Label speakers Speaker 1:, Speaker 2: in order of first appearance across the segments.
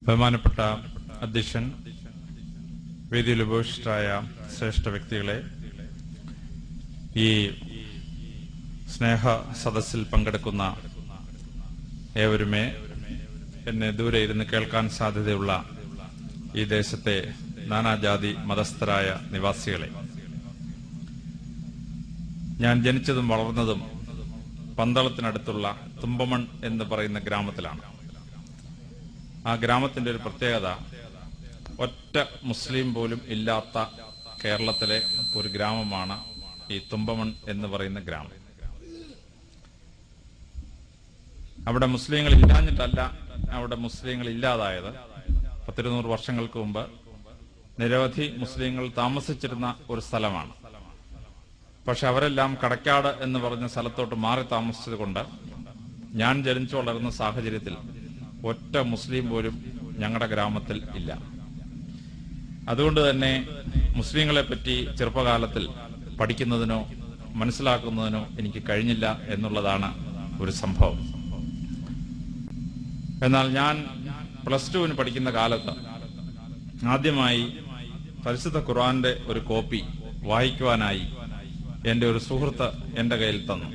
Speaker 1: ബഹുമാനപ്പെട്ട അധ്യക്ഷൻ, വേദിയിൽ ഉപവിഷ്ടരായ ശ്രേഷ്ഠ വ്യക്തികളെ, ഈ സ്നേഹ സദസ്സിൽ പങ്കെടുക്കുന്ന ഏവരുമേ, എന്നെ ദൂരെ ഇരുന്ന് കേൾക്കാൻ സാധ്യതയുള്ള ഈ ദേശത്തെ നാനാജാതി മതസ്ഥരായ നിവാസികളെ, ഞാൻ ജനിച്ചതും വളർന്നതും പന്തളത്തിനടുത്തുള്ള തുമ്പമൺ എന്ന് പറയുന്ന ഗ്രാമത്തിലാണ്. ആ ഗ്രാമത്തിന്റെ ഒരു പ്രത്യേകത, ഒറ്റ മുസ്ലിം പോലും ഇല്ലാത്ത കേരളത്തിലെ ഒരു ഗ്രാമമാണ് ഈ തുമ്പമൺ എന്ന് പറയുന്ന ഗ്രാമം. അവിടെ മുസ്ലിങ്ങൾ ഇല്ലാഞ്ഞിട്ടല്ല അവിടെ മുസ്ലിങ്ങൾ ഇല്ലാതായത്. 100 വർഷങ്ങൾക്ക് മുമ്പ് നിരവധി മുസ്ലിങ്ങൾ താമസിച്ചിരുന്ന ഒരു സ്ഥലമാണ്. പക്ഷെ അവരെല്ലാം കടക്കാട് എന്ന് പറഞ്ഞ സ്ഥലത്തോട്ട് മാറി താമസിച്ചത് കൊണ്ട് ഞാൻ ജനിച്ചു വളർന്ന സാഹചര്യത്തിൽ ഒറ്റ മുസ്ലിം പോലും ഞങ്ങളുടെ ഗ്രാമത്തിൽ ഇല്ല. അതുകൊണ്ട് തന്നെ മുസ്ലിങ്ങളെ പറ്റി ചെറുപ്പകാലത്തിൽ പഠിക്കുന്നതിനോ മനസ്സിലാക്കുന്നതിനോ എനിക്ക് കഴിഞ്ഞില്ല എന്നുള്ളതാണ് ഒരു സംഭവം. എന്നാൽ ഞാൻ +2 പഠിക്കുന്ന കാലത്ത് ആദ്യമായി പരിശുദ്ധ ഖുർആന്റെ ഒരു കോപ്പി വായിക്കുവാനായി എന്റെ ഒരു സുഹൃത്ത് എന്റെ കയ്യിൽ തന്നു.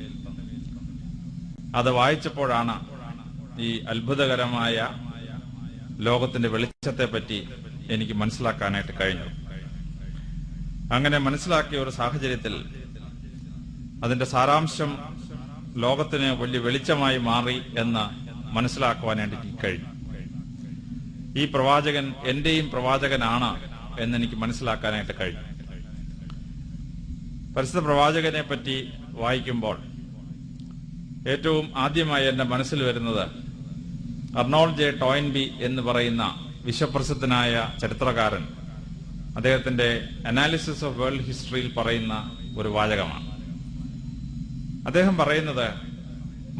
Speaker 1: അത് വായിച്ചപ്പോഴാണ് ഈ അത്ഭുതകരമായ ലോകത്തിന്റെ വെളിച്ചത്തെ പറ്റി എനിക്ക് മനസ്സിലാക്കാനായിട്ട് കഴിഞ്ഞു. അങ്ങനെ മനസ്സിലാക്കിയ ഒരു സാഹചര്യത്തിൽ അതിന്റെ സാരാംശം ലോകത്തിന് വലിയ വെളിച്ചമായി മാറി എന്ന് മനസ്സിലാക്കുവാനായിട്ട് എനിക്ക് കഴിഞ്ഞു. ഈ പ്രവാചകൻ എന്റെയും പ്രവാചകനാണ് എന്നെനിക്ക് മനസ്സിലാക്കാനായിട്ട് കഴിഞ്ഞു. പരിശുദ്ധ പ്രവാചകനെ പറ്റി വായിക്കുമ്പോൾ ഏറ്റവും ആദ്യമായി എന്റെ മനസ്സിൽ വരുന്നത് അർണോൾഡ് ജെ ടോയിൻബി എന്ന് പറയുന്ന വിശ്വപ്രസിദ്ധനായ ചരിത്രകാരൻ, അദ്ദേഹത്തിന്റെ അനാലിസിസ് ഓഫ് വേൾഡ് ഹിസ്റ്ററിയിൽ പറയുന്ന ഒരു വാചകമാണ്. അദ്ദേഹം പറയുന്നത്,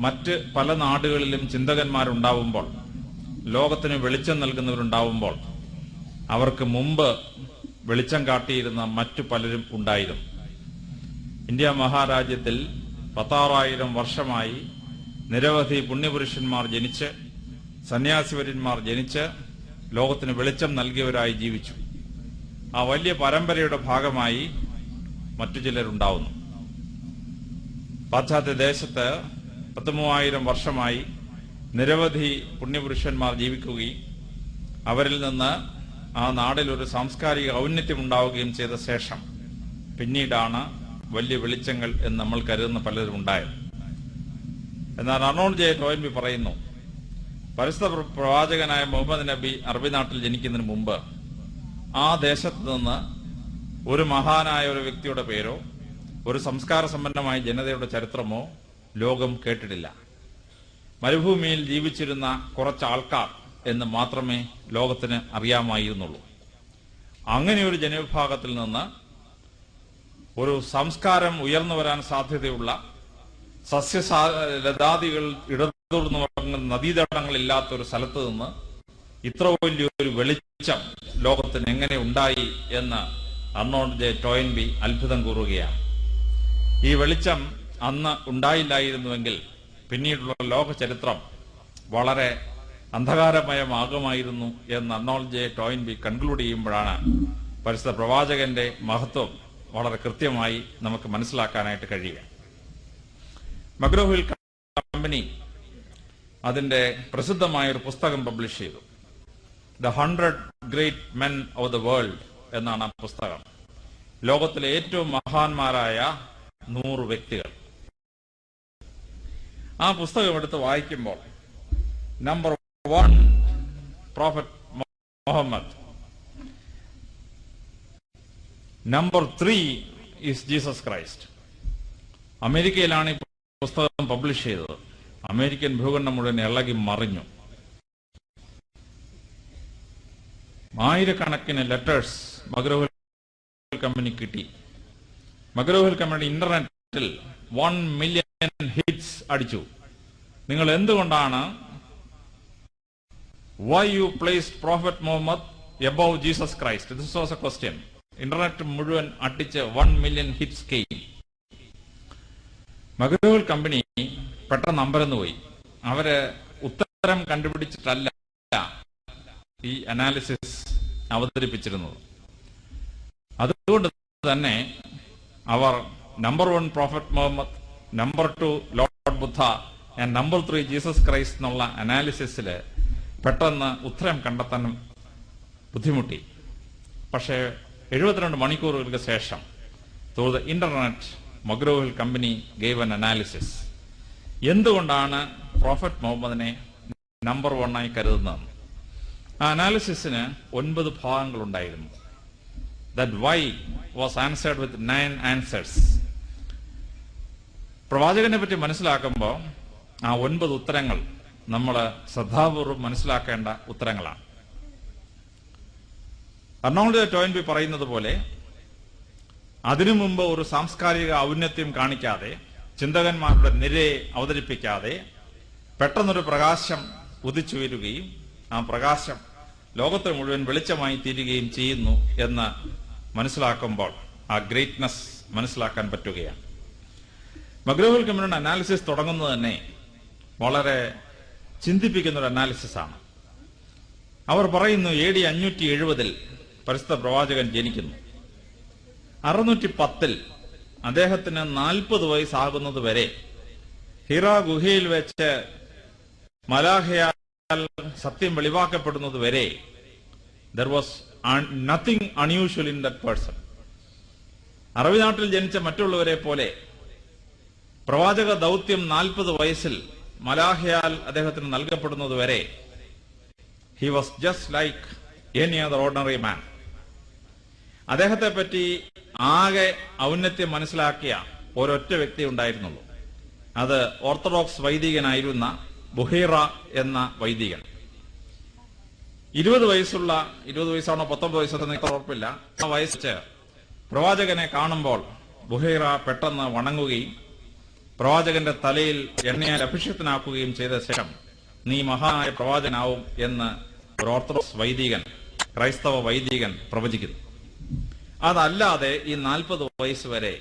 Speaker 1: മറ്റ് പല നാടുകളിലും ചിന്തകന്മാരുണ്ടാവുമ്പോൾ, ലോകത്തിന് വെളിച്ചം നൽകുന്നവരുണ്ടാവുമ്പോൾ, അവർക്ക് മുമ്പ് വെളിച്ചം കാട്ടിയിരുന്ന മറ്റു പലരും ഉണ്ടായിരുന്നു. ഇന്ത്യ മഹാരാജ്യത്തിൽ 16,000 വർഷമായി നിരവധി പുണ്യപുരുഷന്മാർ ജനിച്ച്, സന്യാസിവര്യന്മാർ ജനിച്ച് ലോകത്തിന് വെളിച്ചം നൽകിയവരായി ജീവിച്ചു. ആ വലിയ പരമ്പരയുടെ ഭാഗമായി മറ്റു ചിലരുണ്ടാവുന്നു. പാശ്ചാത്യ ദേശത്ത് 13,000 വർഷമായി നിരവധി പുണ്യപുരുഷന്മാർ ജീവിക്കുകയും അവരിൽ നിന്ന് ആ നാടിൽ ഒരു സാംസ്കാരിക ഔന്നത്യം ഉണ്ടാവുകയും ചെയ്ത ശേഷം പിന്നീടാണ് വലിയ വെളിച്ചങ്ങൾ എന്ന് നമ്മൾ കരുതുന്ന പലരും ഉണ്ടായത്. എന്നാൽ അർണോൾഡ് ജെ ടോയിൻബി പറയുന്നു, പരിശുദ്ധ പ്രവാചകനായ മുഹമ്മദ് നബി അറബി നാട്ടിൽ ജനിക്കുന്നതിന് മുമ്പ് ആ ദേശത്ത് നിന്ന് ഒരു മഹാനായ ഒരു വ്യക്തിയുടെ പേരോ ഒരു സംസ്കാര സമ്പന്നമായ ജനതയുടെ ചരിത്രമോ ലോകം കേട്ടിട്ടില്ല. മരുഭൂമിയിൽ ജീവിച്ചിരുന്ന കുറച്ച് ആൾക്കാർ എന്ന് മാത്രമേ ലോകത്തിന് അറിയാമായിരുന്നുള്ളൂ. അങ്ങനെ ഒരു ജനവിഭാഗത്തിൽ നിന്ന് ഒരു സംസ്കാരം ഉയർന്നു വരാൻ സാധ്യതയുള്ള സസ്യലതാദികൾ ഇടതൂർന്നു വളർന്ന നദീതടങ്ങളില്ലാത്ത ഒരു സ്ഥലത്ത് നിന്ന് ഇത്ര വലിയൊരു വെളിച്ചം ലോകത്തിന് എങ്ങനെ ഉണ്ടായി എന്ന് അർണോൾഡ് ജെ ടോയിൻബി അത്ഭുതം കൂറുകയാണ്. ഈ വെളിച്ചം അന്ന് ഉണ്ടായില്ലായിരുന്നുവെങ്കിൽ പിന്നീടുള്ള ലോക ചരിത്രം വളരെ അന്ധകാരമയമാകുമായിരുന്നു എന്ന് അർണോൾഡ് ജെ ടോയിൻബി കൺക്ലൂഡ് ചെയ്യുമ്പോഴാണ് പരിശുദ്ധ പ്രവാചകന്റെ മഹത്വം വളരെ കൃത്യമായി നമുക്ക് മനസ്സിലാക്കാനായിട്ട് കഴിയുക. മഗ്രോ-ഹിൽ കമ്പനി അതിന്റെ പ്രസിദ്ധമായ ഒരു പുസ്തകം പബ്ലിഷ് ചെയ്തു. The 100 great men of the world എന്നാണ് ആ പുസ്തകം. ലോകത്തിലെ ഏറ്റവും മഹാന്മാരായ 100 വ്യക്തികൾ. ആ പുസ്തകം എടുത്ത് വായിക്കുമ്പോൾ number 1 prophet Muhammad, number 3 is Jesus Christ. അമേരിക്കയിലാണ് ഈ പുസ്തകം പബ്ലിഷ് ചെയ്തത്. അമേരിക്കൻ ഭൂഖണ്ഡം മുഴുവൻ ഇളകി മറിഞ്ഞു. ആയിരക്കണക്കിന് ലെറ്റേഴ്സ് മഗ്രോ-ഹിൽ കമ്പനി കിട്ടി. മഗ്രോ-ഹിൽ കമ്പനി ഇന്റർനെറ്റിൽ 1 മില്യൺ ഹിറ്റ്സ് അടിച്ചു. നിങ്ങൾ എന്തുകൊണ്ടാണ് why you placed Prophet Muhammad above Jesus Christ? This was a question. Internet മുഴുവൻ അടിച്ച് 1 മില്യൺ ഹിറ്റ്സ് കെയിം. മഗ്രോ-ഹിൽ കമ്പനി പെട്ടെന്ന് അമ്പരന്ന് പോയി. അവര് ഉത്തരം കണ്ടുപിടിച്ചിട്ടല്ല ഈ അനാലിസിസ് അവതരിപ്പിച്ചിരുന്നത്. അതുകൊണ്ട് തന്നെ അവർ number 1 prophet Muhammad, number 2 lord Buddha and number 3 Jesus Christ എന്നുള്ള അനാലിസിസിൽ പെട്ടെന്ന് ഉത്തരം കണ്ടെത്താൻ ബുദ്ധിമുട്ടി. പക്ഷേ 72 മണിക്കൂറുകൾക്ക് ശേഷം through the internet McGraw Hill company gave an analysis. എന്തുകൊണ്ടാണ് പ്രോഫറ്റ് മുഹമ്മദിനെ നമ്പർ 1 ആയി കരുതുന്നത്? ആ അനാലിസിസിന് 9 ഭാഗങ്ങളുണ്ടായിരുന്നു. That why was answered with 9 answers. പ്രവാചകനെ പറ്റി മനസ്സിലാക്കുമ്പോൾ ആ 9 ഉത്തരങ്ങൾ നമ്മൾ ശ്രദ്ധാപൂർവ്വം മനസ്സിലാക്കേണ്ട ഉത്തരങ്ങളാണ്. അർണോൾഡ് ടോയിൻബി പറയുന്നത് പോലെ അതിനു മുമ്പ് ഒരു സാംസ്കാരിക ഔന്നത്യം കാണിക്കാതെ, ചിന്തകന്മാരുടെ നിരയെ അവതരിപ്പിക്കാതെ പെട്ടെന്നൊരു പ്രകാശം ഉദിച്ചുയരുകയും ആ പ്രകാശം ലോകത്തെ മുഴുവൻ വെളിച്ചമായി തീരുകയും ചെയ്യുന്നു എന്ന് മനസ്സിലാക്കുമ്പോൾ ആ ഗ്രേറ്റ്നസ് മനസ്സിലാക്കാൻ പറ്റുകയാണ്. മഗ്രോ-ഹിൽ കമ്പനിയുടെ അനാലിസിസ് തുടങ്ങുന്നത് തന്നെ വളരെ ചിന്തിപ്പിക്കുന്ന ഒരു അനാലിസിസ് ആണ്. അവർ പറയുന്നു AD 570 പരിശുദ്ധ പ്രവാചകൻ ജനിക്കുന്നു. 610 അദ്ദേഹത്തിന് 40 വയസ്സാകുന്നത് വരെ ഹിറ ഗുഹയിൽ വെച്ച് മലാഖയാൽ സത്യം വെളിവാക്കപ്പെടുന്നത് വരെ there was nothing unusual in that person. അറബി നാട്ടിൽ ജനിച്ച മറ്റുള്ളവരെ പോലെ പ്രവാചക ദൗത്യം 40 വയസ്സിൽ മലാഖയാൽ അദ്ദേഹത്തിന് നൽകപ്പെടുന്നത് വരെ he was just like any other ordinary man. അദ്ദേഹത്തെ പറ്റി ആകെ ഔന്നത്യം മനസ്സിലാക്കിയ ഒരൊറ്റ വ്യക്തി ഉണ്ടായിരുന്നുള്ളൂ. അത് ഓർത്തഡോക്സ് വൈദികനായിരുന്ന ബുഹൈറ എന്ന വൈദികൻ. 20 വയസ്സാണോ 19 വയസ്സെന്ന് എനിക്ക് ഉറപ്പില്ല. ആ വയസ്സ് പ്രവാചകനെ കാണുമ്പോൾ ബുഹൈറ പെട്ടെന്ന് വണങ്ങുകയും പ്രവാചകന്റെ തലയിൽ എണ്ണയാൽ അഭിഷിക്തനാക്കുകയും ചെയ്ത ശേഷം നീ മഹാനായ പ്രവാചകനാവും എന്ന് ഒരു ഓർത്തഡോക്സ് വൈദികൻ, ക്രൈസ്തവ വൈദികൻ പ്രവചിക്കുന്നു. അതല്ലാതെ ഈ 40 വയസ്സ് വരെ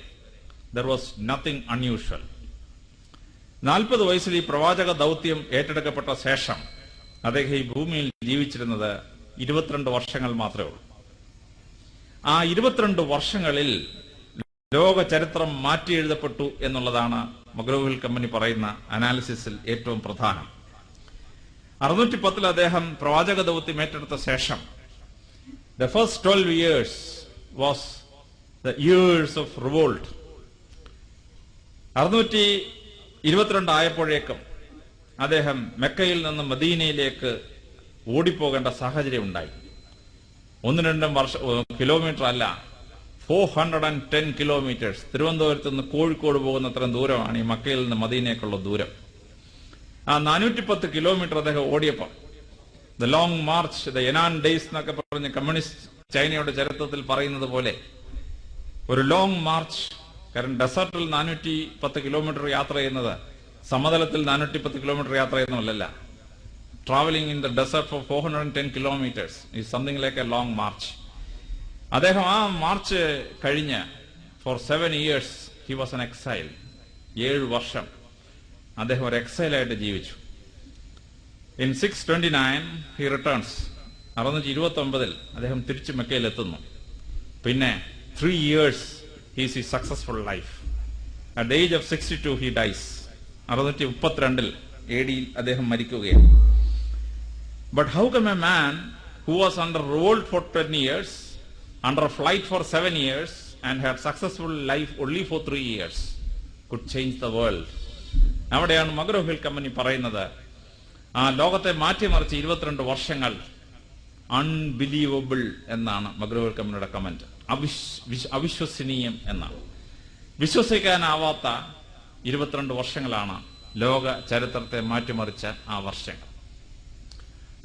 Speaker 1: there was nothing unusual. 40 വയസ്സിൽ ഈ പ്രവാചക ദൗത്യം ഏറ്റെടുക്കപ്പെട്ട ശേഷം അദ്ദേഹം ഈ ഭൂമിയിൽ ജീവിച്ചിരുന്നത് 22 വർഷങ്ങൾ മാത്രമേ ഉള്ളൂ. ആ 22 വർഷങ്ങളിൽ ലോക ചരിത്രം മാറ്റി എഴുതപ്പെട്ടു എന്നുള്ളതാണ് മഗ്രോ-ഹിൽ കമ്പനി പറയുന്ന അനാലിസിസിൽ ഏറ്റവും പ്രധാനം. 610 അദ്ദേഹം പ്രവാചക ദൗത്യം ഏറ്റെടുത്ത ശേഷം the first 12 years was the years of revolt. 622 ആയപ്പോഴേക്കും അദ്ദേഹം മെക്കയിൽ നിന്ന് മദീനയിലേക്ക് ഓടിപ്പോകേണ്ട സാഹചര്യം ഉണ്ടായി. 1-2 കിലോമീറ്റർ അല്ല, 410 കിലോമീറ്റേഴ്സ്. തിരുവനന്തപുരത്ത് നിന്ന് കോഴിക്കോട് പോകുന്ന അത്രയും ദൂരമാണ് ഈ മക്കയിൽ നിന്ന് മദീനയ്ക്കുള്ള ദൂരം. ആ 410 കിലോമീറ്റർ അദ്ദേഹം ഓടിയപ്പോൾ ദ ലോങ് മാർച്ച്, ദ എനാൻ ഡേയ്സ് എന്നൊക്കെ പറഞ്ഞ് കമ്മ്യൂണിസ്റ്റ് ചൈനയുടെ ചരിത്രത്തിൽ പറയുന്നത് പോലെ ഒരു ലോങ് മാർച്ച്. കാരണം ഡെസർട്ടിൽ 410 കിലോമീറ്റർ യാത്ര ചെയ്യുന്നത് സമതലത്തിൽ 410 കിലോമീറ്റർ യാത്ര ചെയ്യുന്നതല്ല. Travelling in the desert for 410 kilometres is something like a long march. അദ്ദേഹം ആ മാർച്ച് കഴിഞ്ഞ് for 7 years he was in exile. 7 വർഷം അദ്ദേഹം ഒരു എക്സൈലായിട്ട് ജീവിച്ചു. In 629 he returns. 629 അദ്ദേഹം തിരിച്ചു മെക്കയിൽ എത്തുന്നു. പിന്നെ 3 years he is his successful life. At the age of 62 he dies. 632 AD അദ്ദേഹം മരിക്കുകയാണ്. But how come a man who was under revolt for 10 years, under flight for 7 years and had successful life only for 3 years could change the world? അവിടെയാണ് മഗ്രോ-ഹിൽ company പറയുന്നത് ആ ലോകത്തെ മാറ്റിമറിച്ച് 22 വർഷങ്ങൾ unbelievable എന്നാണ് മഗ്രോ-ഹിൽ കമ്പനിയുടെ comment. അവിശ്വസനീയം എന്നാണ്. വിശ്വസിക്കാനാവാത്ത 22 വർഷങ്ങളാണ് ലോക ചരിത്രത്തെ മാറ്റിമറിച്ച ആ വർഷങ്ങൾ.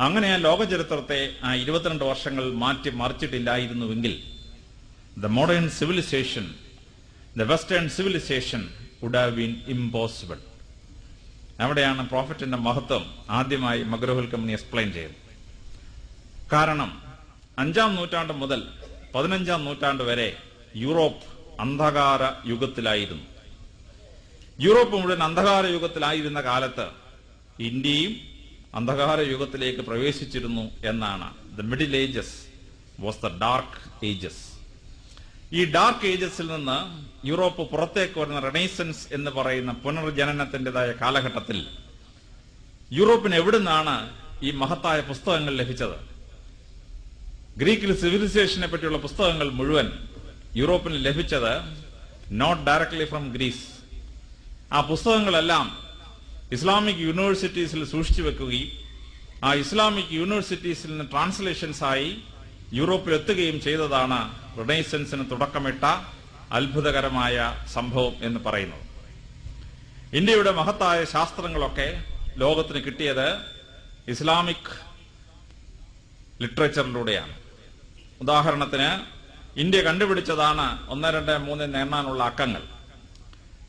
Speaker 1: അങ്ങനെ ആ ലോക ചരിത്രത്തെ ആ 22 വർഷങ്ങൾ മാറ്റിമറിച്ചിട്ടില്ലായിരുന്നുവെങ്കിൽ the modern civilisation, the western civilisation would have been impossible. അവിടെയാണ് പ്രോഫറ്റിന്റെ മഹത്വം ആദ്യമായി മഗ്രോ-ഹിൽ കമ്പനി എക്സ്പ്ലെയിൻ ചെയ്തത്. കാരണം 5-ാം നൂറ്റാണ്ട് മുതൽ 15-ാം നൂറ്റാണ്ട് വരെ യൂറോപ്പ് അന്ധകാര യുഗത്തിലായിരുന്നു. യൂറോപ്പ് മുഴുവൻ അന്ധകാര യുഗത്തിലായിരുന്ന കാലത്ത് ഇന്ത്യയും അന്ധകാര യുഗത്തിലേക്ക് പ്രവേശിച്ചിരുന്നു എന്നാണ്. The middle ages was the dark ages. ഈ ഡാർക്ക് ഏജസിൽ നിന്ന് യൂറോപ്പ് പുറത്തേക്ക് വരുന്ന റെനൈസൻസ് എന്ന് പറയുന്ന പുനർജനനത്തിൻ്റെതായ കാലഘട്ടത്തിൽ യൂറോപ്പിന് എവിടുന്നാണ് ഈ മഹത്തായ പുസ്തകങ്ങൾ ലഭിച്ചത്? ഗ്രീക്കിൽ സിവിലൈസേഷനെ പറ്റിയുള്ള പുസ്തകങ്ങൾ മുഴുവൻ യൂറോപ്പിന് ലഭിച്ചത് നോട്ട് ഡയറക്ട്ലി ഫ്രം ഗ്രീസ്. ആ പുസ്തകങ്ങളെല്ലാം ഇസ്ലാമിക് യൂണിവേഴ്സിറ്റീസിൽ സൂക്ഷിച്ചു വെക്കുകയും ആ ഇസ്ലാമിക് യൂണിവേഴ്സിറ്റീസിൽ നിന്ന് ട്രാൻസ്ലേഷൻസ് ആയി യൂറോപ്പിൽ എത്തുകയും ചെയ്തതാണ് റിനൈസൻസിന് തുടക്കമിട്ട അത്ഭുതകരമായ സംഭവം എന്ന് പറയുന്നത്. ഇന്ത്യയുടെ മഹത്തായ ശാസ്ത്രങ്ങളൊക്കെ ലോകത്തിന് കിട്ടിയത് ഇസ്ലാമിക് ലിറ്ററേച്ചറിലൂടെയാണ്. ഉദാഹരണത്തിന് ഇന്ത്യ കണ്ടുപിടിച്ചതാണ് 1, 2, 3 എണ്ണാനുള്ള അക്കങ്ങൾ.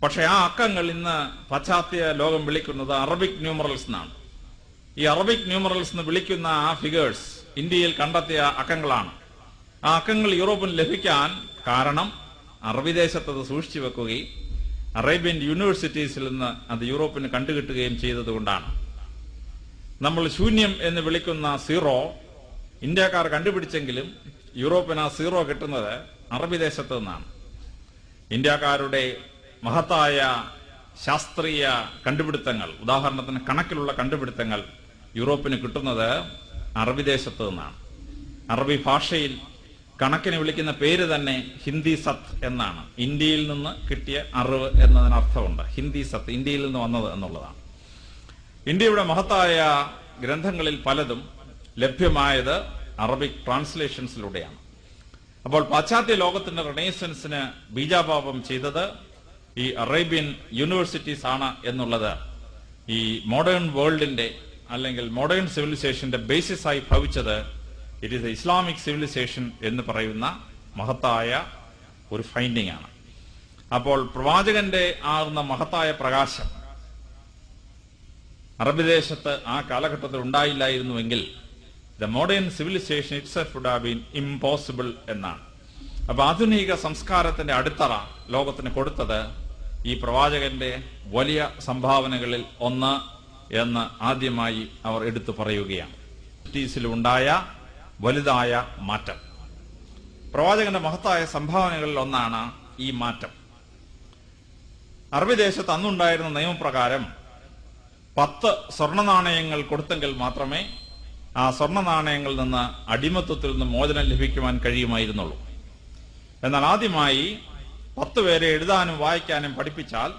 Speaker 1: പക്ഷെ ആ അക്കങ്ങൾ ഇന്ന് പാശ്ചാത്യ ലോകം വിളിക്കുന്നത് അറബിക് ന്യൂമറൽസ് എന്നാണ്. ഈ അറബിക് ന്യൂമറൽസ് എന്ന് വിളിക്കുന്ന ആ ഫിഗേഴ്സ് ഇന്ത്യയിൽ കണ്ടെത്തിയ അക്കങ്ങളാണ്. ആ അക്കങ്ങൾ യൂറോപ്പിന് ലഭിക്കാൻ കാരണം അറബി ദേശത്ത് അത് സൂക്ഷിച്ചു വെക്കുകയും അറേബ്യൻ യൂണിവേഴ്സിറ്റീസിൽ നിന്ന് അത് യൂറോപ്പിന് കണ്ടുകിട്ടുകയും ചെയ്തതുകൊണ്ടാണ്. നമ്മൾ ശൂന്യം എന്ന് വിളിക്കുന്ന സീറോ ഇന്ത്യക്കാർ കണ്ടുപിടിച്ചെങ്കിലും യൂറോപ്പിന് ആ സീറോ കിട്ടുന്നത് അറബി ദേശത്ത് നിന്നാണ്. ഇന്ത്യക്കാരുടെ മഹത്തായ ശാസ്ത്രീയ കണ്ടുപിടുത്തങ്ങൾ, ഉദാഹരണത്തിന് കണക്കിലുള്ള കണ്ടുപിടുത്തങ്ങൾ യൂറോപ്പിന് കിട്ടുന്നത് അറബി ദേശത്ത് നിന്നാണ്. അറബി ഭാഷയിൽ കണക്കിന് വിളിക്കുന്ന പേര് തന്നെ ഹിന്ദി സത്ത് എന്നാണ്. ഇന്ത്യയിൽ നിന്ന് കിട്ടിയ അറിവ് എന്നതിനർത്ഥമുണ്ട്. ഹിന്ദി സത്ത് ഇന്ത്യയിൽ നിന്ന് വന്നത് എന്നുള്ളതാണ്. ഇന്ത്യയുടെ മഹത്തായ ഗ്രന്ഥങ്ങളിൽ പലതും ലഭ്യമായത് അറബിക് ട്രാൻസ്ലേഷൻസിലൂടെയാണ്. അപ്പോൾ പാശ്ചാത്യ ലോകത്തിന്റെ റിനൈസൻസിന് ബീജാപാപം ചെയ്തത് ഈ അറേബ്യൻ യൂണിവേഴ്സിറ്റീസ് ആണ് എന്നുള്ളത് ഈ മോഡേൺ വേൾഡിന്റെ അല്ലെങ്കിൽ മോഡേൺ സിവിലൈസേഷന്റെ ബേസിസ് ആയി ഭവിച്ചത് ഇറ്റ് ഈസ് ഇസ്ലാമിക് സിവിലൈസേഷൻ എന്ന് പറയുന്ന മഹത്തായ ഒരു ഫൈൻഡിംഗ് ആണ്. അപ്പോൾ പ്രവാചകന്റെ ആകുന്ന മഹത്തായ പ്രകാശം അറബി ദേശത്ത് ആ കാലഘട്ടത്തിൽ ഉണ്ടായില്ലായിരുന്നുവെങ്കിൽ the modern civilisation itself would have been impossible എന്നാണ്. അപ്പൊ ആധുനിക സംസ്കാരത്തിന്റെ അടിത്തറ ലോകത്തിന് കൊടുത്തത് ഈ പ്രവാചകന്റെ വലിയ സംഭാവനകളിൽ ഒന്ന് എന്ന് ആദ്യമായി അവർ എടുത്തു പറയുകയാണ്. ഉണ്ടായ വലുതായ മാറ്റം, പ്രവാചകന്റെ മഹത്തായ സംഭാവനകളിൽ ഒന്നാണ് ഈ മാറ്റം. അറബി ദേശത്ത് അന്നുണ്ടായിരുന്ന നിയമപ്രകാരം 10 സ്വർണ്ണ നാണയങ്ങൾ കൊടുത്തെങ്കിൽ മാത്രമേ ആ സ്വർണ്ണ നാണയങ്ങളിൽ നിന്ന് അടിമത്വത്തിൽ നിന്ന് മോചനം ലഭിക്കുവാൻ കഴിയുമായിരുന്നുള്ളൂ. എന്നാൽ ആദ്യമായി 10 പേരെ എഴുതാനും വായിക്കാനും പഠിപ്പിച്ചാൽ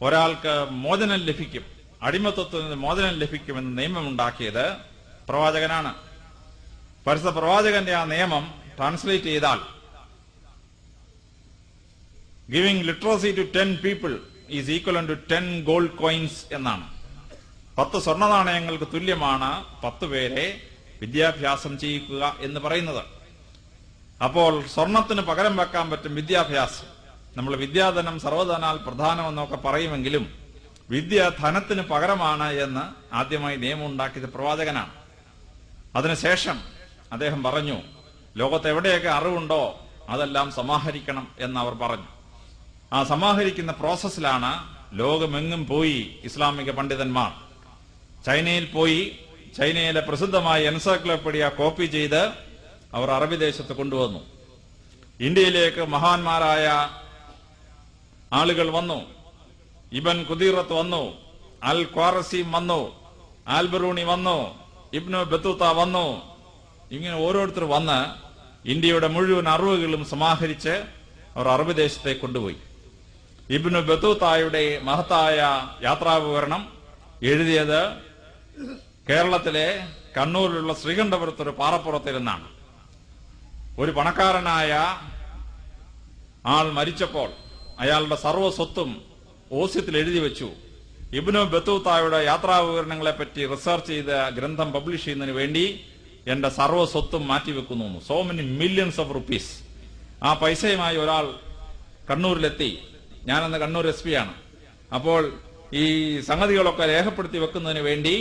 Speaker 1: ഒരാൾക്ക് മോചനം ലഭിക്കും, അടിമത്വത്തിൽ നിന്ന് മോചനം ലഭിക്കുമെന്ന് നിയമമുണ്ടാക്കിയത് പ്രവാചകനാണ്. പരിശുദ്ധ പ്രവാചകന്റെ ആ നിയമം ട്രാൻസ്ലേറ്റ് ചെയ്താൽ giving literacy to 10 people is equal to 10 gold coins എന്നാണ്. 10 സ്വർണ്ണ നാണയങ്ങൾക്ക് തുല്യമാണ് 10 പേരെ വിദ്യാഭ്യാസം ചെയ്യിക്കുക എന്ന് പറയുന്നത്. അപ്പോൾ സ്വർണത്തിന് പകരം വെക്കാൻ പറ്റും വിദ്യാഭ്യാസം. നമ്മൾ വിദ്യാധനം സർവധനാൽ പ്രധാനമെന്നൊക്കെ പറയുമെങ്കിലും വിദ്യ ധനത്തിന് പകരമാണ് എന്ന് ആദ്യമായി നിയമം ഉണ്ടാക്കിയത് പ്രവാചകനാണ്. അതിനുശേഷം അദ്ദേഹം പറഞ്ഞു, ലോകത്ത് എവിടെയൊക്കെ അറിവുണ്ടോ അതെല്ലാം സമാഹരിക്കണം എന്ന് അവർ പറഞ്ഞു. ആ സമാഹരിക്കുന്ന പ്രോസസ്സിലാണ് ലോകമെങ്ങും പോയി ഇസ്ലാമിക പണ്ഡിതന്മാർ. ചൈനയിൽ പോയി ചൈനയിലെ പ്രസിദ്ധമായ എൻസൈക്ലോപീഡിയ കോപ്പി ചെയ്ത് അവർ അറബി ദേശത്ത് കൊണ്ടുവന്നു. ഇന്ത്യയിലേക്ക് മഹാന്മാരായ ആളുകൾ വന്നു. ഇബൻ ഖുദീറത്ത് വന്നു, അൽ ഖ്വാറസീം വന്നു, ആൽബറൂണി വന്നു, ഇബ്നു ബത്തൂത്ത വന്നു. ഇങ്ങനെ ഓരോരുത്തർ വന്ന് ഇന്ത്യയുടെ മുഴുവൻ അറിവുകളും സമാഹരിച്ച് അവർ അറബി ദേശത്തേക്ക് കൊണ്ടുപോയി. ഇബ്നു ബത്തൂത്തായുടെ മഹത്തായ യാത്രാവിവരണം എഴുതിയത് കേരളത്തിലെ കണ്ണൂരിലുള്ള ശ്രീകണ്ഠപുരത്ത് ഒരു പാറപ്പുറത്തിരുന്നാണ്. ഒരു പണക്കാരനായ ആൾ മരിച്ചപ്പോൾ അയാളുടെ സർവ്വ സ്വത്തും ഓസ്യത്തിൽ എഴുതി വെച്ചു. ഇബ്നു ബത്തൂത്തായുടെ യാത്രാവിവരണങ്ങളെ പറ്റി റിസർച്ച് ചെയ്ത ഗ്രന്ഥം പബ്ലിഷ് ചെയ്യുന്നതിന് വേണ്ടി എന്റെ സർവ്വ സ്വത്തും മാറ്റിവെക്കുന്നു. So many millions of rupees. ആ പൈസയുമായി ഒരാൾ കണ്ണൂരിലെത്തി. ഞാനന്ന് കണ്ണൂർ SP ആണ്. അപ്പോൾ ഈ സംഗതികളൊക്കെ രേഖപ്പെടുത്തി വെക്കുന്നതിന് വേണ്ടി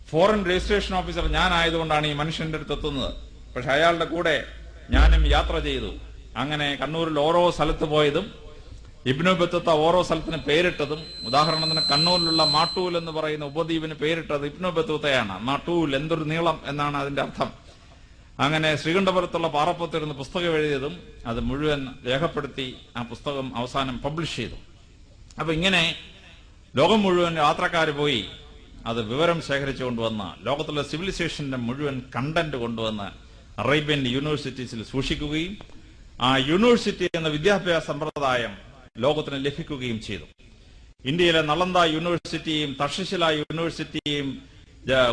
Speaker 1: ഫോറിൻ രജിസ്ട്രേഷൻ ഓഫീസർ ഞാനായതുകൊണ്ടാണ് ഈ മനുഷ്യന്റെ അടുത്ത് എത്തുന്നത്. പക്ഷെ അയാളുടെ കൂടെ ഞാനും യാത്ര ചെയ്തു. അങ്ങനെ കണ്ണൂരിൽ ഓരോ സ്ഥലത്ത് പോയതും ഇബ്നു ബത്തൂത്ത ഓരോ സ്ഥലത്തിന് പേരിട്ടതും, ഉദാഹരണത്തിന് കണ്ണൂരിലുള്ള മാട്ടൂൽ എന്ന് പറയുന്ന ഉപദ്വീപിന് പേരിട്ടത് ഇബ്നു ബത്തൂത്തയാണ്. മാട്ടൂൽ എന്തൊരു നീളം എന്നാണ് അതിന്റെ അർത്ഥം. അങ്ങനെ ശ്രീകണ്ഠപുരത്തുള്ള പാറപ്പുറത്തിരുന്ന് പുസ്തകം എഴുതിയതും അത് മുഴുവൻ രേഖപ്പെടുത്തി ആ പുസ്തകം അവസാനം പബ്ലിഷ് ചെയ്തു. അപ്പൊ ഇങ്ങനെ ലോകം മുഴുവൻ യാത്രക്കാർ പോയി അത് വിവരം ശേഖരിച്ചു കൊണ്ടുവന്ന് ലോകത്തുള്ള സിവിലൈസേഷന്റെ മുഴുവൻ കണ്ടന്റ് കൊണ്ടുവന്ന് അറേബ്യൻ യൂണിവേഴ്സിറ്റീസിൽ സൂക്ഷിക്കുകയും ആ യൂണിവേഴ്സിറ്റി എന്ന വിദ്യാഭ്യാസ സമ്പ്രദായം ലോകത്തിന് ലഭിക്കുകയും ചെയ്തു. ഇന്ത്യയിലെ നളന്ദ യൂണിവേഴ്സിറ്റിയും തക്ഷശില യൂണിവേഴ്സിറ്റിയും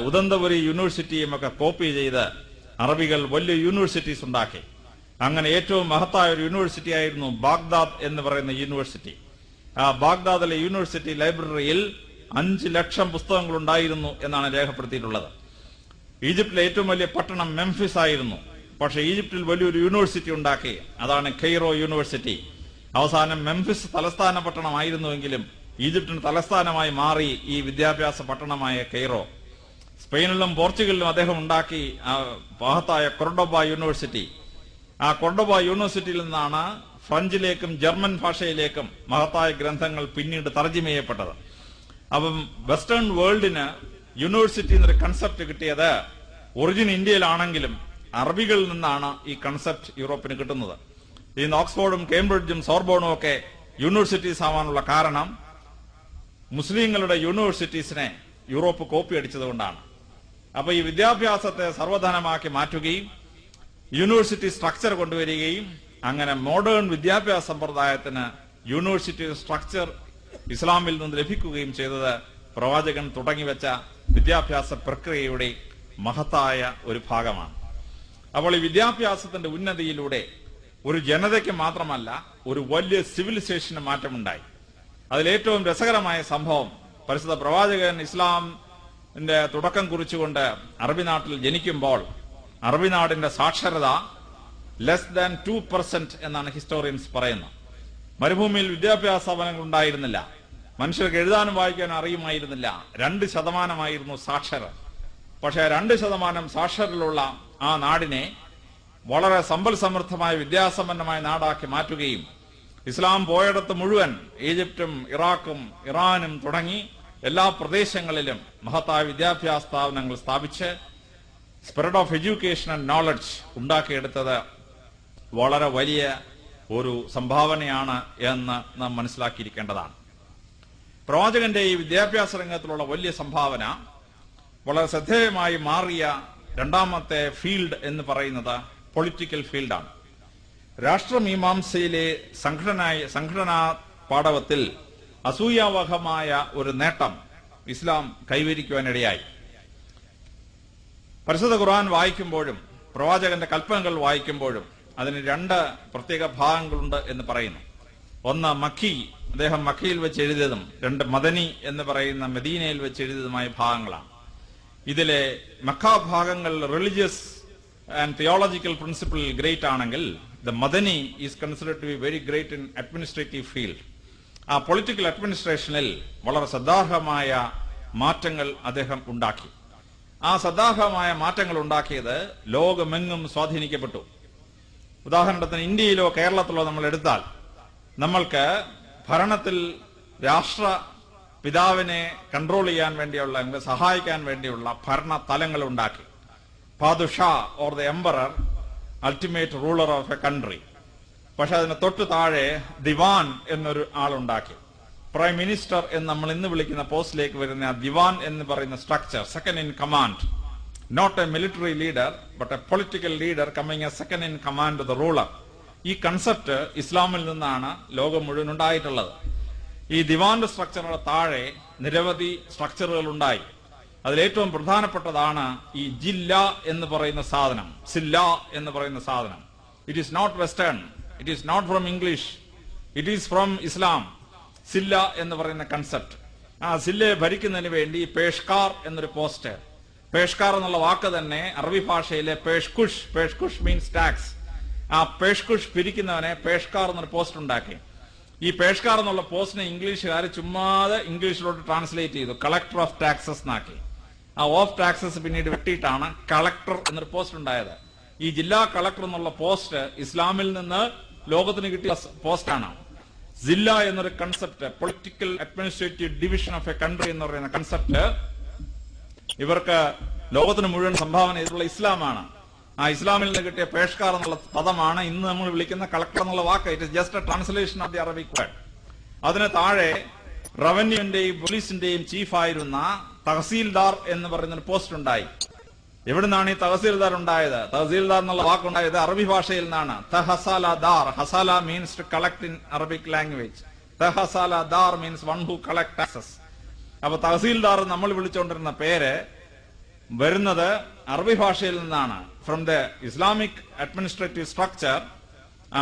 Speaker 1: ഉദന്തപുരി യൂണിവേഴ്സിറ്റിയും ഒക്കെ കോപ്പി ചെയ്ത് അറബികൾ വലിയ യൂണിവേഴ്സിറ്റീസ് ഉണ്ടാക്കി. അങ്ങനെ ഏറ്റവും മഹത്തായ ഒരു യൂണിവേഴ്സിറ്റി ആയിരുന്നു ബാഗ്ദാദ് എന്ന് പറയുന്ന യൂണിവേഴ്സിറ്റി. ആ ബാഗ്ദാദിലെ യൂണിവേഴ്സിറ്റി ലൈബ്രറിയിൽ 5 ലക്ഷം പുസ്തകങ്ങൾ ഉണ്ടായിരുന്നു എന്നാണ് രേഖപ്പെടുത്തിയിട്ടുള്ളത്. ഈജിപ്തിലെ ഏറ്റവും വലിയ പട്ടണം മെംഫിസ് ആയിരുന്നു. പക്ഷെ ഈജിപ്തിൽ വലിയൊരു യൂണിവേഴ്സിറ്റി ഉണ്ടാക്കി, അതാണ് കെയ്റോ യൂണിവേഴ്സിറ്റി. അവസാനം മെംഫിസ് തലസ്ഥാന പട്ടണമായിരുന്നുവെങ്കിലും ഈജിപ്തിന് തലസ്ഥാനമായി മാറി ഈ വിദ്യാഭ്യാസ പട്ടണമായ കെയ്റോ. സ്പെയിനിലും പോർച്ചുഗലിലും അദ്ദേഹം ഉണ്ടാക്കി ആ മഹത്തായ കൊർഡോബ യൂണിവേഴ്സിറ്റി. ആ കൊർഡോബ യൂണിവേഴ്സിറ്റിയിൽ നിന്നാണ് ഫ്രഞ്ചിലേക്കും ജർമ്മൻ ഭാഷയിലേക്കും മഹത്തായ ഗ്രന്ഥങ്ങൾ പിന്നീട് തർജ്ജിമ ചെയ്യപ്പെട്ടത്. അപ്പം വെസ്റ്റേൺ വേൾഡിന് യൂണിവേഴ്സിറ്റി എന്നൊരു കൺസെപ്റ്റ് കിട്ടിയത് ഒറിജിൻ ഇന്ത്യയിലാണെങ്കിലും അറബികളിൽ നിന്നാണ് ഈ കൺസെപ്റ്റ് യൂറോപ്പിന് കിട്ടുന്നത്. ഇന്ന് ഓക്സ്ഫോർഡും കേംബ്രിഡ്ജും സോർബോണും ഒക്കെ യൂണിവേഴ്സിറ്റീസ് ആവാനുള്ള കാരണം മുസ്ലിങ്ങളുടെ യൂണിവേഴ്സിറ്റീസിനെ യൂറോപ്പ് കോപ്പി അടിച്ചതുകൊണ്ടാണ്. അപ്പൊ ഈ വിദ്യാഭ്യാസത്തെ സർവ്വധനമാക്കി മാറ്റുകയും യൂണിവേഴ്സിറ്റി സ്ട്രക്ചർ കൊണ്ടുവരികയും അങ്ങനെ മോഡേൺ വിദ്യാഭ്യാസ സമ്പ്രദായത്തിന് യൂണിവേഴ്സിറ്റി സ്ട്രക്ചർ ഇസ്ലാമിൽ നിന്ന് ലഭിക്കുകയും ചെയ്തത് പ്രവാചകൻ തുടങ്ങിവെച്ച വിദ്യാഭ്യാസ പ്രക്രിയയുടെ മഹത്തായ ഒരു ഭാഗമാണ്. അപ്പോൾ ഈ വിദ്യാഭ്യാസത്തിന്റെ ഉന്നതിയിലൂടെ ഒരു ജനതയ്ക്ക് മാത്രമല്ല ഒരു വലിയ സിവിലൈസേഷന് മാറ്റമുണ്ടായി. അതിലേറ്റവും രസകരമായ സംഭവം, പരിശുദ്ധ പ്രവാചകൻ ഇസ്ലാമിന്റെ തുടക്കം കുറിച്ചുകൊണ്ട് അറബി നാട്ടിൽ ജനിക്കുമ്പോൾ അറബി നാടിന്റെ സാക്ഷരത ലെസ് ദാൻ 2% എന്നാണ് ഹിസ്റ്റോറിയൻസ് പറയുന്നത്. മരുഭൂമിയിൽ വിദ്യാഭ്യാസ സ്ഥാപനങ്ങൾ ഉണ്ടായിരുന്നില്ല, മനുഷ്യർക്ക് എഴുതാനും വായിക്കാനും അറിയുമായിരുന്നില്ല. 2% സാക്ഷരർ. പക്ഷെ 2% സാക്ഷരരുള്ള ആ നാടിനെ വളരെ സമ്പൽ സമൃദ്ധമായ വിദ്യാസമ്പന്നമായ നാടാക്കി മാറ്റുകയും ഇസ്ലാം പോയിടത്ത് മുഴുവൻ ഈജിപ്തും ഇറാഖും ഇറാനും തുടങ്ങി എല്ലാ പ്രദേശങ്ങളിലും മഹത്തായ വിദ്യാഭ്യാസ സ്ഥാപനങ്ങൾ സ്ഥാപിച്ച് spirit of education and knowledge ഉണ്ടാക്കിയെടുത്തത് വളരെ വലിയ ഒരു സംഭാവനയാണ് എന്ന് നാം മനസ്സിലാക്കിയിരിക്കേണ്ടതാണ്. പ്രവാചകന്റെ ഈ വിദ്യാഭ്യാസ രംഗത്തിലുള്ള വലിയ സംഭാവന വളരെ ശ്രദ്ധേയമായി മാറിയ രണ്ടാമത്തെ ഫീൽഡ് എന്ന് പൊളിറ്റിക്കൽ ഫീൽഡാണ്. രാഷ്ട്രമീമാംസയിലെ സംഘടനാ പാടവത്തിൽ അസൂയാവഹമായ ഒരു നേട്ടം ഇസ്ലാം കൈവരിക്കുവാനിടയായി. പരിശുദ്ധ ഖുർആൻ വായിക്കുമ്പോഴും പ്രവാചകന്റെ കൽപ്പനകൾ വായിക്കുമ്പോഴും അതിന് 2 പ്രത്യേക ഭാഗങ്ങളുണ്ട് എന്ന് പറയുന്നു. ഒന്ന് മക്കി, അദ്ദേഹം മക്കയിൽ വെച്ച് എഴുതിയതും, 2 മദനി എന്ന് പറയുന്ന മദീനയിൽ വെച്ച് എഴുതിയതുമായ ഭാഗങ്ങളാണ്. ഇതിലെ മക്ക ഭാഗങ്ങൾ religious and theological principle great ആണെങ്കിൽ ദ മദനി is considered to be very great in administrative field. ആ പൊളിറ്റിക്കൽ അഡ്മിനിസ്ട്രേഷനിൽ വളരെ ശ്രദ്ധാർഹമായ മാറ്റങ്ങൾ അദ്ദേഹം ഉണ്ടാക്കി. ആ ശ്രദ്ധാർഹമായ മാറ്റങ്ങൾ ഉണ്ടാക്കിയത് ലോകമെങ്ങും സ്വാധീനിക്കപ്പെട്ടു. ഉദാഹരണത്തിന് ഇന്ത്യയിലോ കേരളത്തിലോ നമ്മൾ എടുത്താൽ നമ്മൾക്ക് ഭരണത്തിൽ രാഷ്ട്ര പിതാവിനെ കൺട്രോൾ ചെയ്യാൻ വേണ്ടിയുള്ള, സഹായിക്കാൻ വേണ്ടിയുള്ള ഭരണ തലങ്ങൾ ഉണ്ടാക്കി. പാദുഷാ or the emperor, ultimate ruler of a country. പക്ഷെ അതിന് തൊട്ടു താഴെ ദിവാൻ എന്നൊരു ആളുണ്ടാക്കി. പ്രൈം മിനിസ്റ്റർ എന്ന് നമ്മൾ ഇന്ന് വിളിക്കുന്ന പോസ്റ്റിലേക്ക് വരുന്ന ദിവാൻ എന്ന് പറയുന്ന structure, second in command, not a military leader but a political leader coming a second in command the ruler. ഈ കൺസെപ്റ്റ് ഇസ്ലാമിൽ നിന്നാണ് ലോകം മുഴുവൻ ഉണ്ടായിട്ടുള്ളത്. ഈ ദിവാന്റെ സ്ട്രക്ചറുടെ താഴെ നിരവധി സ്ട്രക്ചറുകൾ ഉണ്ടായി. അതിലേറ്റവും പ്രധാനപ്പെട്ടതാണ് ഈ ജില്ല എന്ന് പറയുന്ന സാധനം, സില്ല എന്ന് പറയുന്ന സാധനം. It is not western, it is not from English, it is from Islam. സില്ല എന്ന് പറയുന്ന കൺസെപ്റ്റ്. ആ സില്ലയെ ഭരിക്കുന്നതിന് വേണ്ടി പേഷ്കാർ എന്നൊരു പോസ്റ്റ്, പേഷ്കാർ എന്നുള്ള വാക്ക് തന്നെ അറബി ഭാഷയിലെ പേഷ്കുഷ്, പേഷ്കുഷ് മീൻസ് ടാക്സ്. ആ പേഷ്കുഷ് പിരിക്കുന്നവനെ പേഷ്കാർ എന്നൊരു പോസ്റ്റ് ഉണ്ടാക്കി. ഈ പേഷ്കാർ എന്നുള്ള പോസ്റ്റിനെ ഇംഗ്ലീഷുകാർ ചുമ്മാതെ ഇംഗ്ലീഷിലോട്ട് ട്രാൻസ്ലേറ്റ് ചെയ്തു, കളക്ടർ ഓഫ് ടാക്സസ് എന്നാക്കി. ആ ഓഫ് ടാക്സസ് പിന്നീട് വെട്ടിയിട്ടാണ് കളക്ടർ എന്നൊരു പോസ്റ്റ് ഉണ്ടായത്. ഈ ജില്ലാ കളക്ടർ എന്നുള്ള പോസ്റ്റ് ഇസ്ലാമിൽ നിന്ന് ലോകത്തിന് കിട്ടിയ പോസ്റ്റാണ്. സില്ല എന്നൊരു concept, political administrative division of a country എന്ന് പറയുന്ന കൺസെപ്റ്റ് ഇവർക്ക് ലോകത്തിന് മുഴുവൻ സംഭാവന ചെയ്തിട്ടുള്ള ഇസ്ലാമാണ്. ആ ഇസ്ലാമിൽ നിന്ന് കിട്ടിയ പേഷ്കാർ എന്നുള്ള പദമാണ് ഇന്ന് നമ്മൾ വിളിക്കുന്ന കളക്ടർ എന്നുള്ള വാക്ക്. It is just a translation of the Arabic word. അതിന് താഴെ റവന്യൂവിന്റെയും പോലീസിന്റെയും ചീഫായിരുന്ന തഹസീൽദാർ എന്ന് പറയുന്ന ഒരു പോസ്റ്റ് ഉണ്ടായി. എവിടുന്നാണ് ഈ തഹസീൽദാർ ഉണ്ടായത്? തഹസീൽദാർ എന്നുള്ള വാക്കുണ്ടായത് അറബി ഭാഷയിൽ നിന്നാണ്. തഹസാല ദാർ, ഹസാല means to collect in Arabic language. തഹസാല ദാർ means one who collect taxes. അപ്പൊ തഹസീൽദാർ നമ്മൾ വിളിച്ചുകൊണ്ടിരുന്ന പേര് വരുന്നത് അറബി ഭാഷയിൽ നിന്നാണ്. From the Islamic administrative structure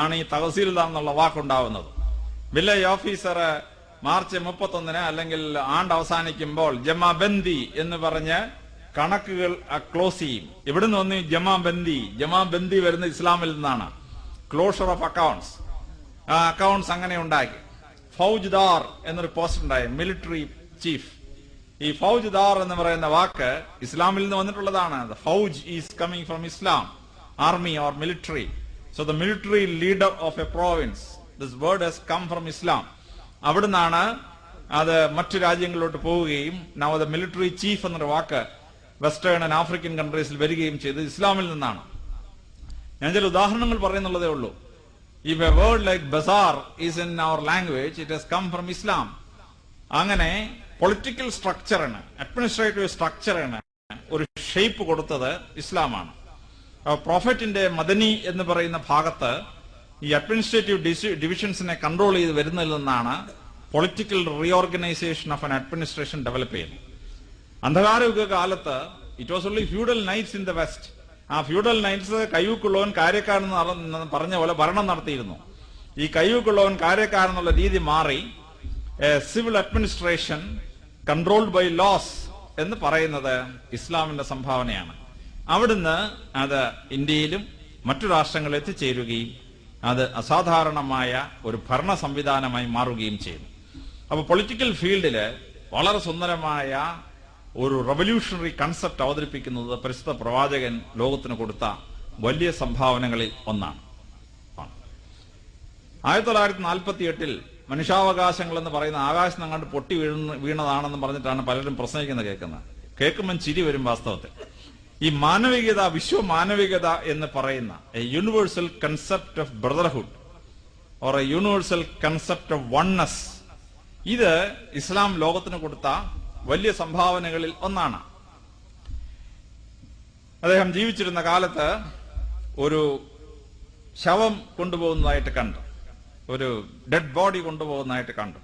Speaker 1: ആണ് ഈ തഹസീൽദാർ എന്നുള്ള വാക്കുണ്ടാവുന്നത്. വില്ലേജ് ഓഫീസർ മാർച്ച് 31 അല്ലെങ്കിൽ ആണ്ട് അവസാനിക്കുമ്പോൾ ജമാബന്ദി എന്ന് പറഞ്ഞ് കണക്കുകൾ ക്ലോസ് ചെയ്യും. ഇവിടുന്ന് വന്ന് ജമാബന്ദി വരുന്ന ഇസ്ലാമിൽ നിന്നാണ്. ക്ലോഷർ ഓഫ് അക്കൗണ്ട്സ്, അക്കൗണ്ട്സ് അങ്ങനെ ഉണ്ടാക്കി. ഫൗജ്ദാർ എന്നൊരു പോസ്റ്റ് ഉണ്ടായി, മിലിറ്ററി ചീഫ്. ഈ ഫൗജ്ദാർ എന്ന് പറയുന്ന വാക്ക് ഇസ്ലാമിൽ നിന്ന് വന്നിട്ടുള്ളതാണ്. ഫൗജ് is coming from Islam, army or military. So the military leader of a province, this word has come from Islam. അവിടുന്നാണ് അത് മറ്റു രാജ്യങ്ങളിലോട്ട് പോവുകയും നൗ ദ മിലിറ്ററി ചീഫ് എന്നൊരു വാക്ക് വെസ്റ്റേൺ ആൻഡ് ആഫ്രിക്കൻ കൺട്രീസിൽ വരികയും ചെയ്തത് ഇസ്ലാമിൽ നിന്നാണ്. ഞാൻ ചില ഉദാഹരണങ്ങൾ പറയുന്നുള്ളതേ ഉള്ളൂ. If a word like bazaar is in our language, it has come from Islam. അങ്ങനെ പൊളിറ്റിക്കൽ സ്ട്രക്ചറിന്, അഡ്മിനിസ്ട്രേറ്റീവ് സ്ട്രക്ചറിന് ഒരു ഷേപ്പ് കൊടുത്തത് ഇസ്ലാമാണ്. പ്രോഫറ്റിന്റെ മദനി എന്ന് പറയുന്ന ഭാഗത്ത് ഈ അഡ്മിനിസ്ട്രേറ്റീവ് ഡിവിഷൻസിനെ കൺട്രോൾ ചെയ്ത് വരുന്നതിൽ നിന്നാണ് political reorganisation of an administration develop ചെയ്യുന്നത്. അന്ധകാരയുഗ കാലത്ത് it was only feudal knights in the west. ആ ഫ്യൂഡൽ നൈറ്റ്സ് കയ്യൂക്കുള്ളവൻ കാര്യക്കാരൻ പറഞ്ഞ പോലെ ഭരണം നടത്തിയിരുന്നു. ഈ കയ്യൂക്കുള്ളവൻ കാര്യക്കാരെന്നുള്ള രീതി മാറി civil administration controlled by laws എന്ന് പറയുന്നത് ഇസ്ലാമിന്റെ സംഭാവനയാണ്. അവിടുന്ന് അത് ഇന്ത്യയിലും മറ്റു രാഷ്ട്രങ്ങളിൽ എത്തിച്ചേരുകയും അത് അസാധാരണമായ ഒരു ഭരണ സംവിധാനമായി മാറുകയും ചെയ്തു. അപ്പൊ പൊളിറ്റിക്കൽ ഫീൽഡില് വളരെ സുന്ദരമായ ഒരു റവല്യൂഷണറി കൺസെപ്റ്റ് അവതരിപ്പിക്കുന്നത് പരിശുദ്ധ പ്രവാചകൻ ലോകത്തിന് കൊടുത്ത വലിയ സംഭാവനകളിൽ ഒന്നാണ്. 1948 മനുഷ്യാവകാശങ്ങൾ എന്ന് പറയുന്ന ആകാശം അങ്ങോട്ട് പൊട്ടി വീണതാണെന്ന് പറഞ്ഞിട്ടാണ് പലരും പ്രസംഗിക്കുന്നത് കേൾക്കുമ്പോൾ ചിരി വരും. വാസ്തവത്തിൽ ഈ മാനവികത, വിശ്വ മാനവികത എന്ന് പറയുന്ന A universal concept of brotherhood or A universal concept of oneness, ഇത് ഇസ്ലാം ലോകത്തിന് കൊടുത്ത വലിയ സംഭാവനകളിൽ ഒന്നാണ്. അദ്ദേഹം ജീവിച്ചിരുന്ന കാലത്ത് ഒരു ശവം കൊണ്ടുപോകുന്നതായിട്ട് കണ്ടു, ഒരു ഡെഡ് ബോഡി കൊണ്ടുപോകുന്നതായിട്ട് കണ്ടു.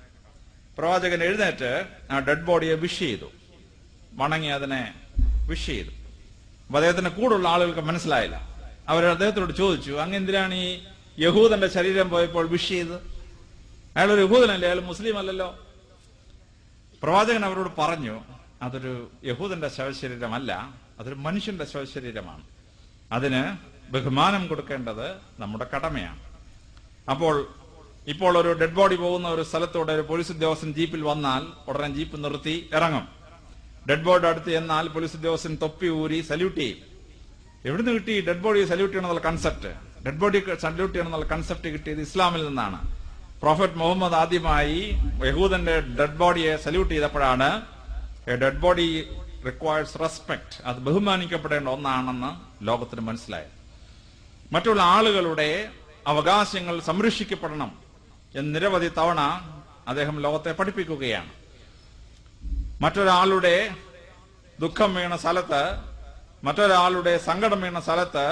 Speaker 1: പ്രവാചകൻ എഴുന്നേറ്റ് ആ ഡെഡ് ബോഡിയെ വിഷ് ചെയ്തു, വണങ്ങി അതിനെ വിഷ് ചെയ്തു. അപ്പൊ അദ്ദേഹത്തിന്റെ കൂടുള്ള ആളുകൾക്ക് മനസ്സിലായില്ല. അവർ അദ്ദേഹത്തോട് ചോദിച്ചു, അങ്ങ് എന്തിനാണ് ഈ യഹൂദന്റെ ശരീരം പോയപ്പോൾ വിഷ് ചെയ്ത്? അയാളൊരു യഹൂദനല്ലേ, അയാൾ മുസ്ലിം അല്ലല്ലോ. പ്രവാചകൻ അവരോട് പറഞ്ഞു, അതൊരു യഹൂദന്റെ ശവശരീരമല്ല, അതൊരു മനുഷ്യന്റെ ശവശരീരമാണ്. അതിന് ബഹുമാനം കൊടുക്കേണ്ടത് നമ്മുടെ കടമയാണ്. ഇപ്പോൾ ഒരു ഡെഡ് ബോഡി പോകുന്ന ഒരു സ്ഥലത്തൂടെ ഒരു പോലീസ് ഉദ്യോഗസ്ഥൻ ജീപ്പിൽ വന്നാൽ ഉടനെ ജീപ്പ് നിർത്തി ഇറങ്ങും. ഡെഡ് ബോഡി അടുത്ത് എന്നാൽ പോലീസ് ഉദ്യോഗസ്ഥൻ തൊപ്പി ഊരി സല്യൂട്ട് ചെയ്യും. എവിടുന്ന് കിട്ടി ഡെഡ് ബോഡിയെ സല്യൂട്ട് ചെയ്യണമെന്നുള്ള കൺസെപ്റ്റ്? ഡെഡ് ബോഡി സല്യൂട്ട് ചെയ്യണമെന്നുള്ള കൺസെപ്റ്റ് കിട്ടിയത് ഇസ്ലാമിൽ നിന്നാണ്. പ്രോഫറ്റ് മുഹമ്മദ് ആദ്യമായി യഹൂദന്റെ ഡെഡ് ബോഡിയെ സല്യൂട്ട് ചെയ്തപ്പോഴാണ് ഡെഡ് ബോഡി റിക്വയർസ് റെസ്പെക്ട്, അത് ബഹുമാനിക്കപ്പെടേണ്ട ഒന്നാണെന്ന് ലോകത്തിന് മനസ്സിലായത്. മറ്റുള്ള ആളുകളുടെ അവകാശങ്ങൾ സംരക്ഷിക്കപ്പെടണം എന്ന് നിരവധി തവണ അദ്ദേഹം ലോകത്തെ പഠിപ്പിക്കുകയാണ്. മറ്റൊരാളുടെ ദുഃഖം വീണ സ്ഥലത്ത്, മറ്റൊരാളുടെ സങ്കടം വീണ സ്ഥലത്ത്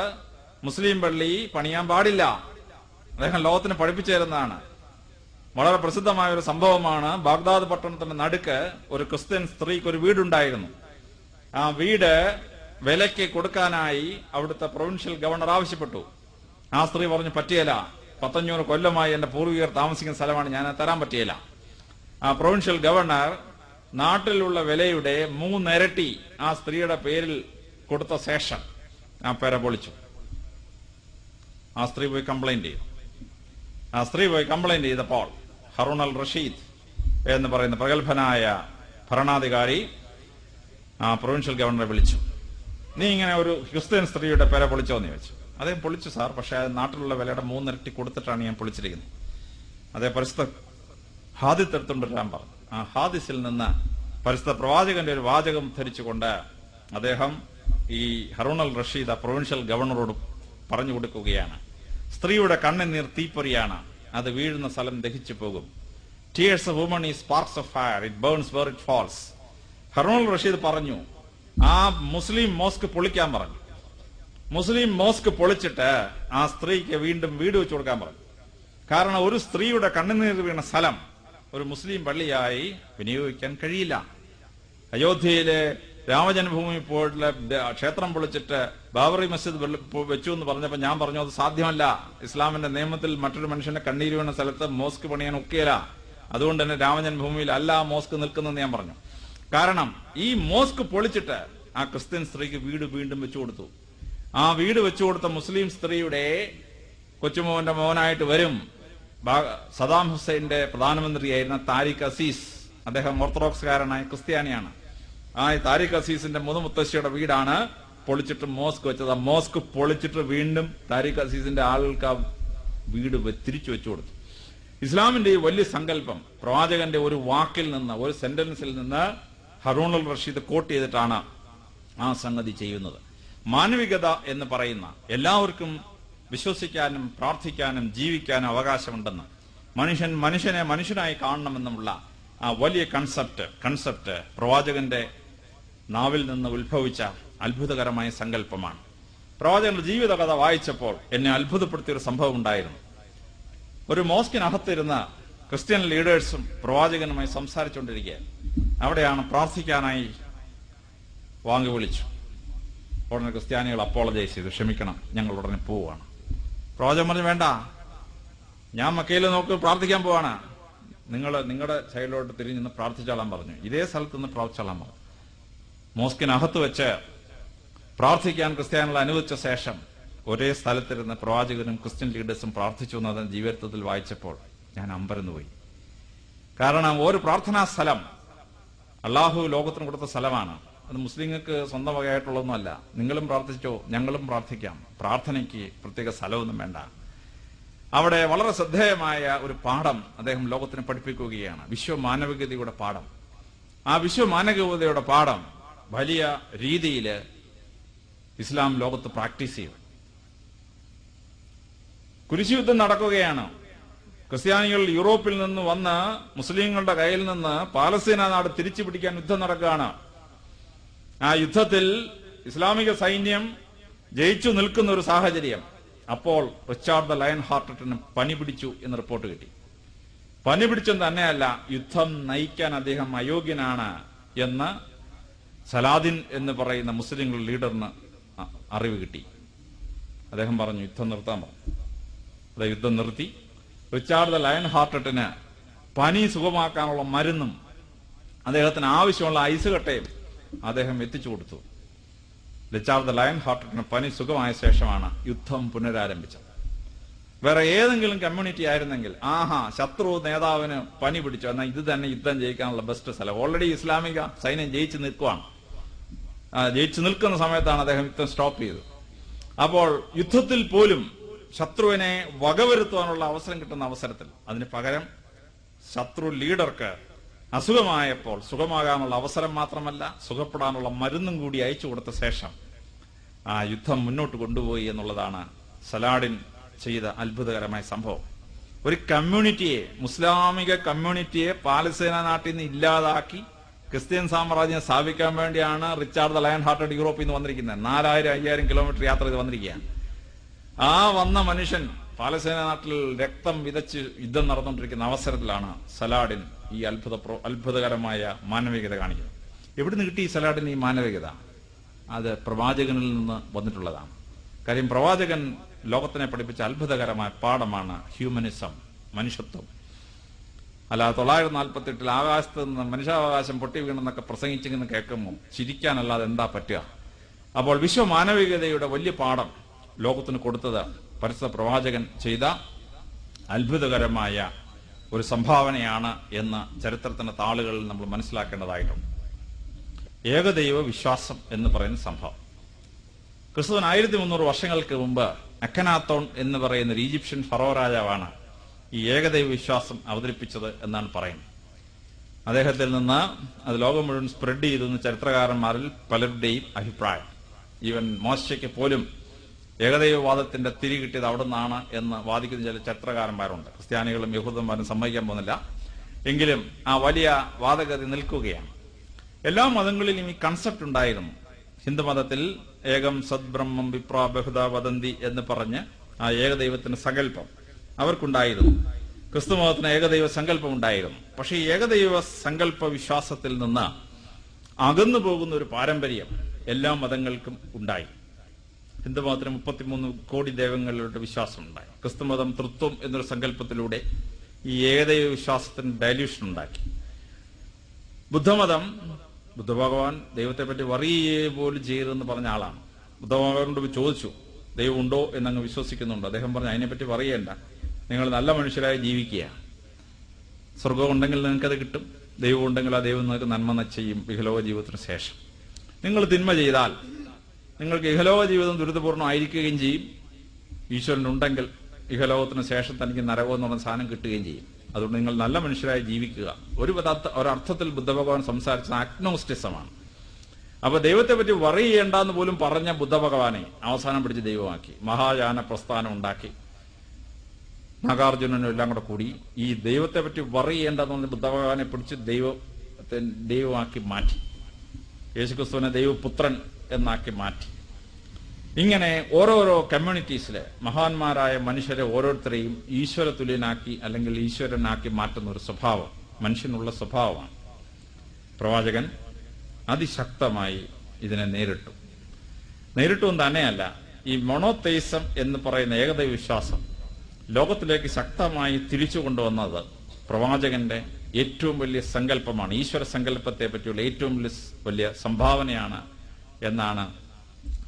Speaker 1: മുസ്ലിം പള്ളി പണിയാൻ പാടില്ല. അദ്ദേഹം ലോകത്തിന് പഠിപ്പിച്ചു തരുന്നതാണ്. വളരെ പ്രസിദ്ധമായ ഒരു സംഭവമാണ്. ബാഗ്ദാദ് പട്ടണത്തിന്റെ നടുക്ക് ഒരു ക്രിസ്ത്യൻ സ്ത്രീക്ക് ഒരു വീടുണ്ടായിരുന്നു. ആ വീട് വിലയ്ക്ക് കൊടുക്കാനായി അവിടുത്തെ പ്രൊവിൻഷ്യൽ ഗവർണർ ആവശ്യപ്പെട്ടു. ആ സ്ത്രീ പറഞ്ഞു, പറ്റിയല്ല, 1500 കൊല്ലമായി എന്റെ പൂർവികർ താമസിക്കുന്ന സ്ഥലമാണ്, ഞാൻ തരാൻ പറ്റിയല്ല. ആ പ്രൊവിൻഷ്യൽ ഗവർണർ നാട്ടിലുള്ള വിലയുടെ 3 ഇരട്ടി ആ സ്ത്രീയുടെ പേരിൽ കൊടുത്ത ശേഷം ആ പേര പൊളിച്ചു. ആ സ്ത്രീ പോയി കംപ്ലൈന്റ് ചെയ്തപ്പോൾ ഹറൂൺ അൽ റഷീദ് എന്ന് പറയുന്ന പ്രഗത്ഭനായ ഭരണാധികാരി ആ പ്രൊവിൻഷ്യൽ ഗവർണറെ വിളിച്ചു. നീ ഇങ്ങനെ ഒരു ക്രിസ്ത്യൻ സ്ത്രീയുടെ പേര പൊളിച്ചോന്ന് ചോദിച്ചു. അദ്ദേഹം പൊളിച്ചു സാർ, പക്ഷെ നാട്ടിലുള്ള വിലയുടെ 3 ഇരട്ടി കൊടുത്തിട്ടാണ് ഞാൻ പൊളിച്ചിരിക്കുന്നത്. അതേ പരിസ്ഥിതി ഹാദിത്ത് എടുത്തുകൊണ്ടിരാൻ പറഞ്ഞു. ആ ഹാദിസിൽ നിന്ന് പരിശുദ്ധ പ്രവാചകന്റെ ഒരു വാചകം ധരിച്ചുകൊണ്ട് അദ്ദേഹം ഈ ഹറൂൺ അൽ റഷീദ് പ്രൊവിൻഷ്യൽ ഗവർണറോട് പറഞ്ഞു കൊടുക്കുകയാണ്, സ്ത്രീയുടെ കണ്ണുനീർ തീപ്പൊരിയാണ്, അത് വീഴുന്ന സ്ഥലം ദഹിച്ചു പോകും. Tears of woman is sparks of fire, it burns where it falls. Harun al Rashid പറഞ്ഞു, ആ മുസ്ലിം മോസ്ക് പൊളിക്കാൻ പറഞ്ഞു. മുസ്ലിം മോസ്ക് പൊളിച്ചിട്ട് ആ സ്ത്രീക്ക് വീണ്ടും വീട് വെച്ചു കൊടുക്കാൻ പറഞ്ഞു. കാരണം ഒരു സ്ത്രീയുടെ കണ്ണുനീർ വീണ സ്ഥലം ഒരു മുസ്ലിം പള്ളിയായി വിനിയോഗിക്കാൻ കഴിയില്ല. അയോധ്യയിലെ രാമജന്മഭൂമി പോയിട്ടുള്ള ക്ഷേത്രം പൊളിച്ചിട്ട് ബാബറി മസ്ജിദ് വെച്ചു എന്ന് പറഞ്ഞപ്പോൾ ഞാൻ പറഞ്ഞു അത് സാധ്യമല്ല. ഇസ്ലാമിന്റെ നിയമത്തിൽ മറ്റൊരു മനുഷ്യന്റെ കണ്ണീര് വീണ സ്ഥലത്ത് മോസ്ക് പണിയാൻ ഒക്കെയല്ല. അതുകൊണ്ട് തന്നെ രാമജന്മഭൂമിയിൽ അല്ല മോസ്ക് നിൽക്കുന്നതെന്ന് ഞാൻ പറഞ്ഞു. കാരണം ഈ മോസ്ക് പൊളിച്ചിട്ട് ആ ക്രിസ്ത്യൻ സ്ത്രീക്ക് വീട് വീണ്ടും വെച്ചു കൊടുത്തു. ആ വീട് വെച്ചു കൊടുത്ത മുസ്ലിം സ്ത്രീയുടെ കൊച്ചുമോന്റെ മോനായിട്ട് വരും സദാം ഹുസൈന്റെ പ്രധാനമന്ത്രിയായിരുന്ന താരിഖ് അസീസ്. അദ്ദേഹം ഓർത്തഡോക്സുകാരനായ ക്രിസ്ത്യാനിയാണ്. ആ താരിഖ് അസീസിന്റെ മുതുമുത്തശ്ശിയുടെ വീടാണ് പൊളിച്ചിട്ട് മോസ്ക് വെച്ചത്. ആ മോസ്ക് പൊളിച്ചിട്ട് വീണ്ടും താരിഖ് അസീസിന്റെ ആളുകൾക്ക് ആ വീട് തിരിച്ചു വെച്ചു കൊടുത്തു. ഇസ്ലാമിന്റെ ഈ വലിയ സങ്കല്പം പ്രവാചകന്റെ ഒരു വാക്കിൽ നിന്ന്, ഒരു സെന്റൻസിൽ നിന്ന് ഹറൂൺ അൽ റഷീദ് കോട്ട് ചെയ്തിട്ടാണ് ആ സംഗതി ചെയ്യുന്നത്. മാനവികത എന്ന് പറയുന്ന എല്ലാവർക്കും വിശ്വസിക്കാനും പ്രാർത്ഥിക്കാനും ജീവിക്കാനും അവകാശമുണ്ടെന്ന്, മനുഷ്യനെ മനുഷ്യനായി കാണണമെന്നുമുള്ള ആ വലിയ കൺസെപ്റ്റ് പ്രവാചകന്റെ നാവിൽ നിന്ന് ഉത്ഭവിച്ച അത്ഭുതകരമായ സങ്കല്പമാണ്. പ്രവാചകന്റെ ജീവിത കഥ വായിച്ചപ്പോൾ എന്നെ അത്ഭുതപ്പെടുത്തിയൊരു സംഭവം ഉണ്ടായിരുന്നു. ഒരു മോസ്കിനകത്തിരുന്ന ക്രിസ്ത്യൻ ലീഡേഴ്സും പ്രവാചകനുമായി സംസാരിച്ചുകൊണ്ടിരിക്കുക. അവിടെയാണ് പ്രാർത്ഥിക്കാനായി വാങ്ങി വിളിച്ചു. ഉടനെ ക്രിസ്ത്യാനികൾ അപ്പോളജൈസ് ചെയ്തു, ക്ഷമിക്കണം, ഞങ്ങൾ ഉടനെ പോവുകയാണ്. പ്രവാചകൻ പറഞ്ഞു, വേണ്ട, ഞാൻ മക്കയിൽ നോക്കി പ്രാർത്ഥിക്കാൻ പോവാണ്, നിങ്ങളുടെ സൈഡിലോട്ട് തിരിഞ്ഞ് പ്രാർത്ഥിച്ചോളാൻ പറഞ്ഞു. ഇതേ സ്ഥലത്ത് നിന്ന് പ്രാർത്ഥിച്ചോളാൻ പറഞ്ഞു. മോസ്കിനകത്ത് വെച്ച് പ്രാർത്ഥിക്കാൻ ക്രിസ്ത്യാനികൾ അനുവദിച്ച ശേഷം ഒരേ സ്ഥലത്തിരുന്ന് പ്രവാചകനും ക്രിസ്ത്യൻ ലീഡേഴ്സും പ്രാർത്ഥിച്ചു എന്നത് ജീവിതത്തിൽ വായിച്ചപ്പോൾ ഞാൻ അമ്പരന്നുപോയി. കാരണം ഒരു പ്രാർത്ഥനാ സ്ഥലം അള്ളാഹു ലോകത്തിന് കൊടുത്ത സ്ഥലമാണ്. അത് മുസ്ലിങ്ങൾക്ക് സ്വന്തം വകയായിട്ടുള്ളതൊന്നുമല്ല. നിങ്ങളും പ്രാർത്ഥിച്ചോ, ഞങ്ങളും പ്രാർത്ഥിക്കാം. പ്രാർത്ഥനയ്ക്ക് പ്രത്യേക സ്ഥലമൊന്നും വേണ്ട. അവിടെ വളരെ ശ്രദ്ധേയമായ ഒരു പാഠം അദ്ദേഹം ലോകത്തിന് പഠിപ്പിക്കുകയാണ്, വിശ്വമാനവികതയുടെ പാഠം. ആ വിശ്വമാനവികതയുടെ പാഠം വലിയ രീതിയിൽ ഇസ്ലാം ലോകത്ത് പ്രാക്ടീസ് ചെയ്തു. കുരിശുയുദ്ധം നടക്കുകയാണ്. ക്രിസ്ത്യാനികൾ യൂറോപ്പിൽ നിന്ന് വന്ന് മുസ്ലിങ്ങളുടെ കയ്യിൽ നിന്ന് പാലസ്തീന നാട് തിരിച്ചു പിടിക്കാൻ യുദ്ധം നടക്കുകയാണ്. ആ യുദ്ധത്തിൽ ഇസ്ലാമിക സൈന്യം ജയിച്ചു നിൽക്കുന്ന ഒരു സാഹചര്യം. അപ്പോൾ റിച്ചാർഡ് ദ ലയൺ ഹാർട്ടന് പനി പിടിച്ചു എന്ന് റിപ്പോർട്ട് കിട്ടി. പനി പിടിച്ചെന്ന് തന്നെയല്ല, യുദ്ധം നയിക്കാൻ അദ്ദേഹം അയോഗ്യനാണ് എന്ന് സലാദിൻ എന്ന് പറയുന്ന മുസ്ലിം ലീഡറിന് അറിവ് കിട്ടി. അദ്ദേഹം പറഞ്ഞു, യുദ്ധം നിർത്താൻ പറഞ്ഞു. അത് യുദ്ധം നിർത്തി. റിച്ചാർഡ് ദ ലയൺ ഹാർട്ടന് പനി സുഖമാക്കാനുള്ള മരുന്നും അദ്ദേഹത്തിന് ആവശ്യമുള്ള ഐസ് കട്ടയും അദ്ദേഹം എത്തിച്ചു കൊടുത്തു. റിച്ചാർഡ് ദ ലയൺ ഹാർട്ടന് പനി സുഖമായ ശേഷമാണ് യുദ്ധം പുനരാരംഭിച്ചത്. വേറെ ഏതെങ്കിലും കമ്മ്യൂണിറ്റി ആയിരുന്നെങ്കിൽ, ശത്രു നേതാവിന് പനി പിടിച്ചു, എന്നാൽ ഇത് തന്നെ യുദ്ധം ജയിക്കാനുള്ള ബെസ്റ്റ് സ്ഥലം. ഓൾറെഡി ഇസ്ലാമിക സൈന്യം ജയിച്ചു നിൽക്കുവാണ്. ജയിച്ചു നിൽക്കുന്ന സമയത്താണ് അദ്ദേഹം യുദ്ധം സ്റ്റോപ്പ് ചെയ്തത്. അപ്പോൾ യുദ്ധത്തിൽ പോലും ശത്രുവിനെ വകവരുത്തുവാനുള്ള അവസരം കിട്ടുന്ന അവസരത്തിൽ അതിന് പകരം ശത്രു ലീഡർക്ക് അസുഖമായപ്പോൾ സുഖമാകാനുള്ള അവസരം മാത്രമല്ല, സുഖപ്പെടാനുള്ള മരുന്നും കൂടി അയച്ചു കൊടുത്ത ശേഷം ആ യുദ്ധം മുന്നോട്ട് കൊണ്ടുപോയി എന്നുള്ളതാണ് സലാഡിൻ ചെയ്ത അത്ഭുതകരമായ സംഭവം. ഒരു കമ്മ്യൂണിറ്റിയെ, മുസ്ലാമിക കമ്മ്യൂണിറ്റിയെ പാലസ്തീന നാട്ടിൽ നിന്ന് ഇല്ലാതാക്കി ക്രിസ്ത്യൻ സാമ്രാജ്യം സ്ഥാപിക്കാൻ വേണ്ടിയാണ് റിച്ചാർഡ് ദ ലയൺ ഹാർട്ടഡ് യൂറോപ്പിൽ നിന്ന് വന്നിരിക്കുന്നത്. 4000-5000 കിലോമീറ്റർ യാത്ര ചെയ്ത് വന്നിരിക്കുകയാണ്. ആ വന്ന മനുഷ്യൻ പാലസ്തീന നാട്ടിൽ രക്തം വിതച്ച് യുദ്ധം നടന്നുകൊണ്ടിരിക്കുന്ന അവസരത്തിലാണ് സലാഡിൻ ഈ അത്ഭുതകരമായ മാനവികത കാണിക്കുന്നത്. എവിടുന്ന് കിട്ടി ഈ സലാഡിന് ഈ മാനവികത? അത് പ്രവാചകനിൽ നിന്ന് വന്നിട്ടുള്ളതാണ്. കാര്യം പ്രവാചകൻ ലോകത്തിനെ പഠിപ്പിച്ച അത്ഭുതകരമായ പാഠമാണ് ഹ്യൂമനിസം, മനുഷ്യത്വം. അല്ല 948 ആകാശത്ത് നിന്ന് മനുഷ്യാവകാശം പൊട്ടി വീണെന്നൊക്കെ പ്രസംഗിച്ചെന്ന് കേൾക്കുമ്പോൾ ചിരിക്കാനല്ലാതെ എന്താ പറ്റുക? അപ്പോൾ വിശ്വമാനവികതയുടെ വലിയ പാഠം ലോകത്തിന് കൊടുത്തത് പരിശുദ്ധ പ്രവാചകൻ ചെയ്ത അത്ഭുതകരമായ ഒരു സംഭാവനയാണ് എന്ന് ചരിത്രത്തിന്റെ താളുകളിൽ നമ്മൾ മനസ്സിലാക്കേണ്ടതായിട്ടുണ്ട്. ഏകദൈവ വിശ്വാസം എന്ന് പറയുന്ന സംഭവം ക്രിസ്തുവിന് 1300 വർഷങ്ങൾക്ക് മുമ്പ് അഖനാത്തോൺ എന്ന് പറയുന്ന ഒരു ഈജിപ്ഷ്യൻ ഫറോ രാജാവാണ് ഈ ഏകദൈവ വിശ്വാസം അവതരിപ്പിച്ചത് എന്നാണ് പറയുന്നത്. അദ്ദേഹത്തിൽ നിന്ന് അത് ലോകം മുഴുവൻ സ്പ്രെഡ് ചെയ്തെന്ന് ചരിത്രകാരന്മാരിൽ പലരുടെയും അഭിപ്രായം. ഈവൻ മോശയ്ക്ക് പോലും ഏകദൈവവാദത്തിന്റെ തിരി കിട്ടിയത് അവിടെ നിന്നാണ് എന്ന് വാദിക്കുന്ന ചില ചരിത്രകാരന്മാരുണ്ട്. ക്രിസ്ത്യാനികളും യഹൂദന്മാരും സമ്മതിക്കാൻ പോകുന്നില്ല. എങ്കിലും ആ വലിയ വാദഗതി നിൽക്കുകയാണ്. എല്ലാ മതങ്ങളിലും ഈ കൺസെപ്റ്റ് ഉണ്ടായിരുന്നു. ഹിന്ദുമതത്തിൽ ഏകം സദ്ബ്രഹ്മം വിപ്രാ ബഹുദ വദന്തി എന്ന് പറഞ്ഞ് ആ ഏകദൈവത്തിന് സങ്കല്പം അവർക്കുണ്ടായിരുന്നു. ക്രിസ്തുമതത്തിന് ഏകദൈവ സങ്കല്പം ഉണ്ടായിരുന്നു. പക്ഷെ ഈ ഏകദൈവ സങ്കല്പ വിശ്വാസത്തിൽ നിന്ന് അകന്നു പോകുന്ന ഒരു പാരമ്പര്യം എല്ലാ മതങ്ങൾക്കും ഉണ്ടായി. ഹിന്ദുമതത്തിന് 33 കോടി ദൈവങ്ങളുടെ വിശ്വാസം ഉണ്ടായി. ക്രിസ്തുമതം തൃത്വം എന്നൊരു സങ്കല്പത്തിലൂടെ ഈ ഏകദൈവ വിശ്വാസത്തിന് ഡയല്യൂഷൻ ഉണ്ടാക്കി. ബുദ്ധമതം, ബുദ്ധഭഗവാൻ ദൈവത്തെ പറ്റി വറിയേ പോലും ചെയ്യരുതെന്ന് പറഞ്ഞ ആളാണ്. ബുദ്ധഭഗവാനോട് ചോദിച്ചു, ദൈവം ഉണ്ടോ എന്നങ്ങ് വിശ്വസിക്കുന്നുണ്ടോ? അദ്ദേഹം പറഞ്ഞു, അതിനെപ്പറ്റി പറയേണ്ട, നിങ്ങൾ നല്ല മനുഷ്യരായി ജീവിക്കുക. സ്വർഗം ഉണ്ടെങ്കിൽ നിങ്ങൾക്കത് കിട്ടും, ദൈവം ഉണ്ടെങ്കിൽ ആ ദൈവം നിങ്ങൾക്ക് നന്മ ചെയ്യും ഇഹലോക ജീവിതത്തിന് ശേഷം. നിങ്ങൾ തിന്മ ചെയ്താൽ നിങ്ങൾക്ക് ഇഹലോക ജീവിതം ദുരിതപൂർണ്ണമായിരിക്കുകയും ചെയ്യും. ഈശ്വരൻ ഉണ്ടെങ്കിൽ ഇഹലോകത്തിന് ശേഷം തനിക്ക് നരകം എന്ന് പറഞ്ഞ സാധനം കിട്ടുകയും ചെയ്യും. അതുകൊണ്ട് നിങ്ങൾ നല്ല മനുഷ്യരായി ജീവിക്കുക. ഒരർത്ഥത്തിൽ ബുദ്ധഭഗവാൻ സംസാരിച്ച അഗ്നോസ്റ്റിസമാണ്. അപ്പൊ ദൈവത്തെ പറ്റി വറി ചെയ്യേണ്ടെന്ന് പോലും പറഞ്ഞ ബുദ്ധഭഗവാനെ അവസാനം പിടിച്ച് ദൈവമാക്കി. മഹായാന പ്രസ്ഥാനം ഉണ്ടാക്കി. നാഗാർജുനനും എല്ലാം കൂടെ കൂടി ഈ ദൈവത്തെ പറ്റി വറി ചെയ്യേണ്ടെന്ന് പറഞ്ഞ ബുദ്ധഭഗവാനെ പിടിച്ച് ദൈവമാക്കി മാറ്റി. യേശുക്രിസ്തുവിനെ ദൈവപുത്രൻ എന്നാക്കി മാറ്റി. ഇങ്ങനെ ഓരോരോ കമ്മ്യൂണിറ്റീസിലെ മഹാന്മാരായ മനുഷ്യരെ ഓരോരുത്തരെയും ഈശ്വര തുല്യനാക്കി അല്ലെങ്കിൽ ഈശ്വരനാക്കി മാറ്റുന്ന ഒരു സ്വഭാവം മനുഷ്യനുള്ള സ്വഭാവമാണ്. പ്രവാചകൻ അതിശക്തമായി ഇതിനെ നേരിട്ടും തന്നെയല്ല, ഈ മൊണോതെയിസം എന്ന് പറയുന്ന ഏകദൈവ വിശ്വാസം ലോകത്തിലേക്ക് ശക്തമായി തിരിച്ചു കൊണ്ടുവന്നത് പ്രവാചകന്റെ ഏറ്റവും വലിയ സങ്കല്പമാണ്. ഈശ്വര സങ്കല്പത്തെ പറ്റിയുള്ള ഏറ്റവും വലിയ സംഭാവനയാണ് എന്നാണ്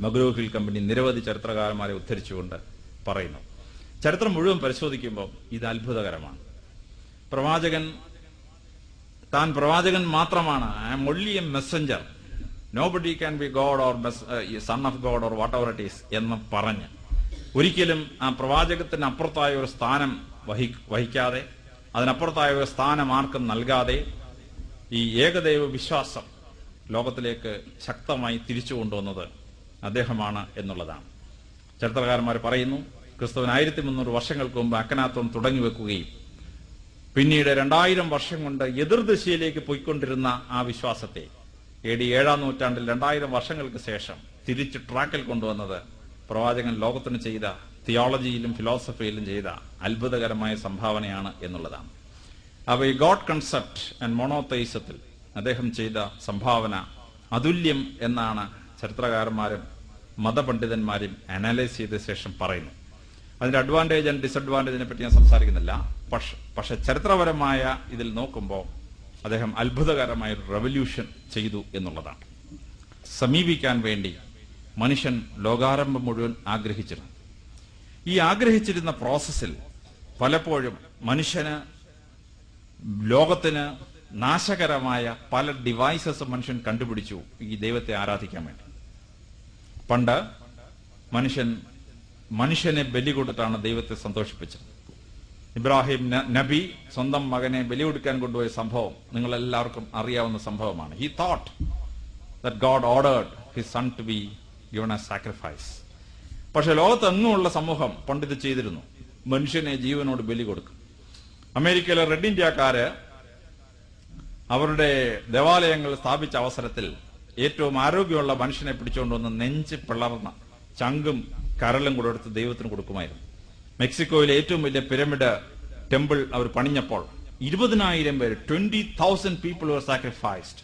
Speaker 1: മഗ്രോ-ഹിൽ കമ്പനി നിരവധി ചരിത്രകാരന്മാരെ ഉദ്ധരിച്ചുകൊണ്ട് പറയുന്നു. ചരിത്രം മുഴുവൻ പരിശോധിക്കുമ്പോൾ ഇത് അത്ഭുതകരമാണ്. താൻ പ്രവാചകൻ മാത്രമാണ്. I am only a messenger, nobody can be God or son of God or whatever it is എന്ന് പറഞ്ഞ് ഒരിക്കലും ആ പ്രവാചകത്തിന് അപ്പുറത്തായ ഒരു സ്ഥാനം വഹിക്കാതെ, അതിനപ്പുറത്തായ ഒരു സ്ഥാനം ആർക്കും നൽകാതെ ഈ ഏകദൈവ വിശ്വാസം ലോകത്തിലേക്ക് ശക്തമായി തിരിച്ചു കൊണ്ടുവന്നത് അദ്ദേഹമാണ് എന്നുള്ളതാണ്. ചരിത്രകാരന്മാർ പറയുന്നു, ക്രിസ്തുവിന് 1300 വർഷങ്ങൾക്ക് മുമ്പ് അക്കനാത്തോൺ തുടങ്ങി വെക്കുകയും പിന്നീട് 2000 വർഷം കൊണ്ട് എതിർദിശയിലേക്ക് പോയിക്കൊണ്ടിരുന്ന ആ വിശ്വാസത്തെ AD 7-ാം നൂറ്റാണ്ടിൽ 2000 വർഷങ്ങൾക്ക് ശേഷം തിരിച്ച് ട്രാക്കിൽ കൊണ്ടുവന്നത് പ്രവാചകൻ ലോകത്തിന് ചെയ്ത തിയോളജിയിലും ഫിലോസഫിയിലും ചെയ്ത അത്ഭുതകരമായ സംഭാവനയാണ് എന്നുള്ളതാണ്. അപ്പോൾ ഈ ഗോഡ് കൺസെപ്റ്റ് ആൻഡ് മോണോതെയിസത്തിൽ അദ്ദേഹം ചെയ്ത സംഭാവന അതുല്യം എന്നാണ് ചരിത്രകാരന്മാരും മതപണ്ഡിതന്മാരും അനലൈസ് ചെയ്ത ശേഷം പറയുന്നു. അതിന്റെ അഡ്വാൻറ്റേജ് ആൻഡ് ഡിസഡ്വാൻറ്റേജിനെ പറ്റി ഞാൻ സംസാരിക്കുന്നില്ല. പക്ഷെ ചരിത്രപരമായ ഇതിൽ നോക്കുമ്പോൾ അദ്ദേഹം അത്ഭുതകരമായ ഒരു റെവല്യൂഷൻ ചെയ്തു എന്നുള്ളതാണ്. സമീപിക്കാൻ വേണ്ടി മനുഷ്യൻ ലോകാരംഭം മുഴുവൻ ആഗ്രഹിച്ചിരുന്നു. ഈ ആഗ്രഹിച്ചിരുന്ന പ്രോസസ്സിൽ പലപ്പോഴും മനുഷ്യന് ലോകത്തിന് നാശകരമായ പല ഡിവൈസസ് മനുഷ്യൻ കണ്ടുപിടിച്ചു ഈ ദൈവത്തെ ആരാധിക്കാൻ വേണ്ടി. പണ്ട് മനുഷ്യനെ ബലി കൊടുത്താണ് ദൈവത്തെ സന്തോഷിപ്പിച്ചത്. ഇബ്രാഹിം നബി സ്വന്തം മകനെ ബലി കൊടുക്കാൻ കൊണ്ടുപോയ സംഭവം നിങ്ങളെല്ലാവർക്കും അറിയാവുന്ന സംഭവമാണ്. He thought that God ordered his son to be given as sacrifice. പക്ഷെ ലോകത്തെങ്ങുമുള്ള സമൂഹം പണ്ടിത് ചെയ്തിരുന്നു. മനുഷ്യനെ ജീവനോട് ബലി കൊടുക്കും. അമേരിക്കയിലെ റെഡ് ഇന്ത്യക്കാര് അവരുടെ ദേവാലയങ്ങൾ സ്ഥാപിച്ച അവസരത്തിൽ ഏറ്റവും ആരോഗ്യമുള്ള മനുഷ്യനെ പിടിച്ചുകൊണ്ടുവന്ന് നെഞ്ച് പിളർന്ന ചങ്കും കരലും കൂടെ എടുത്ത് ദൈവത്തിന് കൊടുക്കുമായിരുന്നു. മെക്സിക്കോയിലെ ഏറ്റവും വലിയ പിരമിഡ് ടെമ്പിൾ അവർ പണിഞ്ഞപ്പോൾ 20,000 പേര് 20,000 people were sacrificed.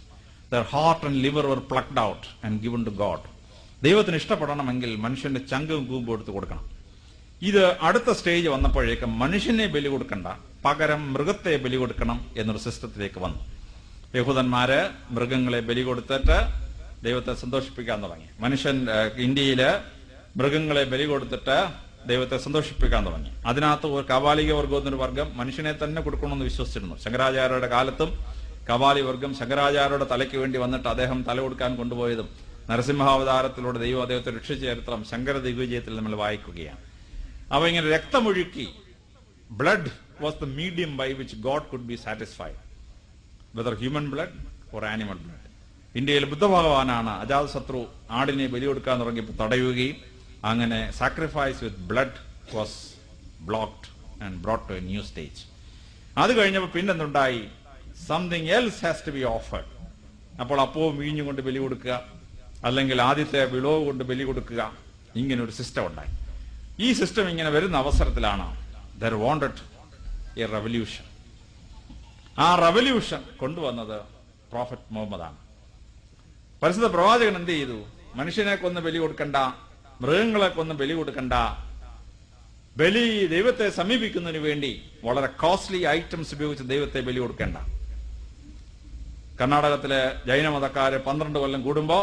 Speaker 1: Their heart and liver were plucked out and given to God. ദൈവത്തിന് ഇഷ്ടപ്പെടണമെങ്കിൽ മനുഷ്യന്റെ ചങ്കും കൂമ്പും എടുത്ത് കൊടുക്കണം. ഇത് അടുത്ത സ്റ്റേജ് വന്നപ്പോഴേക്കും മനുഷ്യനെ ബലി കൊടുക്കണ്ട, പകരം മൃഗത്തെ ബലി കൊടുക്കണം എന്നൊരു സിസ്റ്റത്തിലേക്ക് വന്നു. യഹൂദന്മാര് മൃഗങ്ങളെ ബലി കൊടുത്തിട്ട് ദൈവത്തെ സന്തോഷിപ്പിക്കാൻ തുടങ്ങി. ഇന്ത്യയില് മൃഗങ്ങളെ ബലി കൊടുത്തിട്ട് ദൈവത്തെ സന്തോഷിപ്പിക്കാൻ തുടങ്ങി. അതിനകത്ത് ഒരു കവാലിക വർഗം എന്നൊരു വർഗം മനുഷ്യനെ തന്നെ കൊടുക്കണമെന്ന് വിശ്വസിച്ചിരുന്നു. ശങ്കരാചാര്യരുടെ കാലത്തും കവാലി വർഗം ശങ്കരാചാര്യരുടെ തലയ്ക്ക് വേണ്ടി വന്നിട്ട് അദ്ദേഹം തല കൊടുക്കാൻ കൊണ്ടുപോയതും നരസിംഹാവതാരത്തിലൂടെ ദൈവം അദ്ദേഹത്തെ രക്ഷിച്ച ചരിത്രം ശങ്കര ദിഗ്വിജയത്തിൽ നമ്മൾ വായിക്കുകയാണ്. അപ്പൊ ഇങ്ങനെ രക്തമൊഴുക്കി blood was the medium by which God could be satisfied, whether human blood or animal blood. ഇന്ത്യയിൽ ബുദ്ധഭഗവാനാണ് അജാതശത്രു ആടിനെ ബലികൊടുക്കാൻ തുടങ്ങിയപ്പോൾ തടയുകയും അങ്ങനെ sacrifice with blood was blocked and brought to a new stage. അത് കഴിഞ്ഞപ്പോൾ പിന്നെന്തുണ്ടായി? Something else has to be offered. അപ്പോൾ അപ്പവും വീഞ്ഞും കൊണ്ട് ബലി കൊടുക്കുക, അല്ലെങ്കിൽ ആദ്യത്തെ വിളവ് കൊണ്ട് ബലി കൊടുക്കുക, ഇങ്ങനെ ഒരു സിസ്റ്റം ഉണ്ടായി. ഈ സിസ്റ്റം ഇങ്ങനെ വരുന്ന അവസരത്തിലാണ് ദർ വാണ്ടഡ് എ റെവല്യൂഷൻ. ആ റെവല്യൂഷൻ കൊണ്ടുവന്നത് പ്രോഫറ്റ് മുഹമ്മദാണ്. പരിശുദ്ധ പ്രവാചകൻ എന്ത് ചെയ്തു? മനുഷ്യനെ കൊന്ന് ബലി കൊടുക്കണ്ട, മൃഗങ്ങളെ കൊന്ന് ബലി കൊടുക്കണ്ട, ബലി ദൈവത്തെ സമീപിക്കുന്നതിന് വേണ്ടി വളരെ കോസ്റ്റ്ലി ഐറ്റംസ് ഉപയോഗിച്ച് ദൈവത്തെ ബലി കൊടുക്കേണ്ട. കർണാടകത്തിലെ ജൈനമതക്കാര് 12 കൊല്ലം കൂടുമ്പോ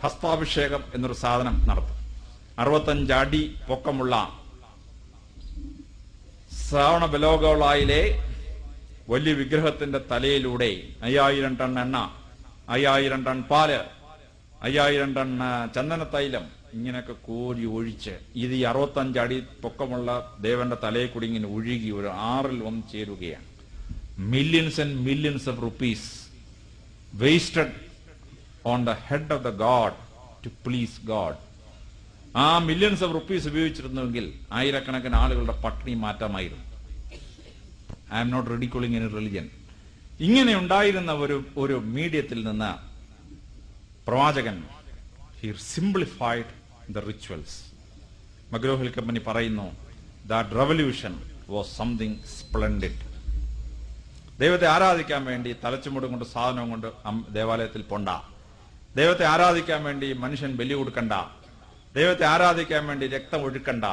Speaker 1: ഹസ്താഭിഷേകം എന്നൊരു സാധനം നടത്തും. 65 അടി പൊക്കമുള്ള ശ്രാവണ ബലോഗോളായിലെ വലിയ വിഗ്രഹത്തിന്റെ തലയിലൂടെ 5000 ടൺ എണ്ണ, 5000 ടൺ പാല്, 5000 ടൺ ചന്ദന തൈലം ഇങ്ങനെയൊക്കെ കോരി ഒഴിച്ച് ഇത് ഈ 65 അടി പൊക്കമുള്ള ദേവന്റെ തലയിൽ കൂടി ഇങ്ങനെ ഒഴുകി ഒരു ആറിൽ വന്ന് ചേരുകയാണ്. Millions and millions of rupees wasted on the head of the god to please god. ആ മില്യൺസ് ഓഫ് റുപ്പീസ് ഉപയോഗിച്ചിരുന്നുവെങ്കിൽ ആയിരക്കണക്കിന് ആളുകളുടെ പട്ടിണി മാറ്റാമായിരുന്നു. I am not ridiculing any religion. ഇങ്ങനെ ഉണ്ടായിരുന്ന ഒരു മീഡിയത്തിൽ നിന്ന് പ്രവാചകൻ he simplified the rituals. McGraw Hill company പറയുന്നു that revolution was something splendid. ദൈവത്തെ ആരാധിക്കാൻ വേണ്ടി തലച്ചുമുടും കൊണ്ട് സാധനം കൊണ്ട് ദേവാലയത്തിൽ പോണ്ട, ദൈവത്തെ ആരാധിക്കാൻ വേണ്ടി മനുഷ്യൻ ബലി കൊടുക്കണ്ട, ദൈവത്തെ ആരാധിക്കാൻ വേണ്ടി രക്തം ഒഴുക്കണ്ട,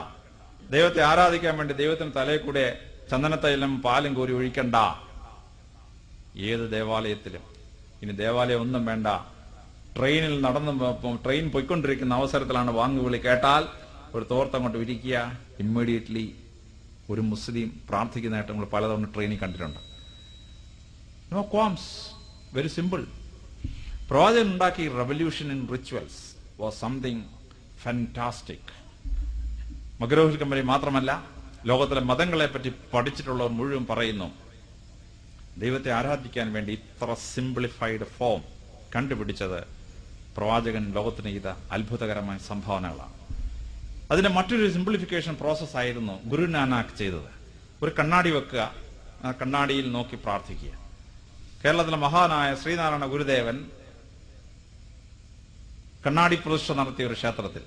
Speaker 1: ദൈവത്തെ ആരാധിക്കാൻ വേണ്ടി ദൈവത്തിന് തലയിൽ കൂടെ ചന്ദനത്തൈലം പാലും കോരി ഒഴിക്കണ്ട. ഏത് ദേവാലയത്തിലും ഇനി ദേവാലയം ഒന്നും വേണ്ട. ട്രെയിനിൽ ട്രെയിൻ പോയിക്കൊണ്ടിരിക്കുന്ന അവസരത്തിലാണ് വാങ്ങുവിളി കേട്ടാൽ ഒരു തോർത്തങ്ങോട്ട് വിരിക്കുക, ഇമ്മീഡിയറ്റ്ലി ഒരു മുസ്ലിം പ്രാർത്ഥിക്കുന്നതായിട്ട് നമ്മൾ പലതവണ ട്രെയിനിൽ കണ്ടിട്ടുണ്ട്. No qualms, very simple. പ്രവാചകൻ ഉണ്ടാക്കി revolution in rituals was something fantastic. McGraw Hill company മാത്രമല്ല, ലോകത്തിലെ മതങ്ങളെ പറ്റി പഠിച്ചിട്ടുള്ളവർ മുഴുവൻ പറയുന്നു ദൈവത്തെ ആരാധിക്കാൻ വേണ്ടി ഇത്ര സിംപ്ലിഫൈഡ് ഫോം കണ്ടുപിടിച്ചത് പ്രവാചകൻ ലോകത്തിന് ചെയ്ത അത്ഭുതകരമായ സംഭാവനകളാണ്. അതിന്റെ മറ്റൊരു സിംപ്ലിഫിക്കേഷൻ പ്രോസസ് ആയിരുന്നു ഗുരു നാനാക്ക് ചെയ്തത്. ഒരു കണ്ണാടി വെക്കുക, ആ കണ്ണാടിയിൽ നോക്കി പ്രാർത്ഥിക്കുക. കേരളത്തിലെ മഹാനായ ശ്രീനാരായണ ഗുരുദേവൻ കണ്ണാടി പ്രതിഷ്ഠ നടത്തിയ ഒരു ക്ഷേത്രത്തിൽ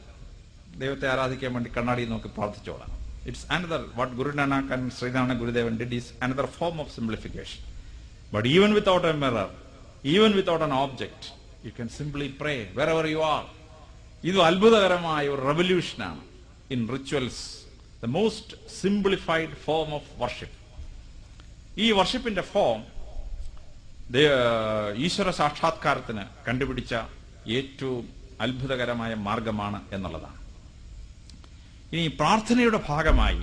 Speaker 1: ദൈവത്തെ ആരാധിക്കാൻ വേണ്ടി കണ്ണാടി നോക്കി പ്രാർത്ഥിച്ചോളാം. It's another, what Guru Nanak and Sridharana Gurudevan did is another form of simplification. But even without a mirror, even without an object, you can simply pray wherever you are. ഇത് അത്ഭുതകരമായ ഒരു റെവല്യൂഷനാണ് in rituals, the most simplified form of worship. ഈ വർഷിപ്പിന്റെ form ഈശ്വര സാക്ഷാത്കാരത്തിന് കണ്ടുപിടിച്ച ഏറ്റവും അത്ഭുതകരമായ മാർഗമാണ് എന്നുള്ളതാണ്. ഇനി പ്രാർത്ഥനയുടെ ഭാഗമായി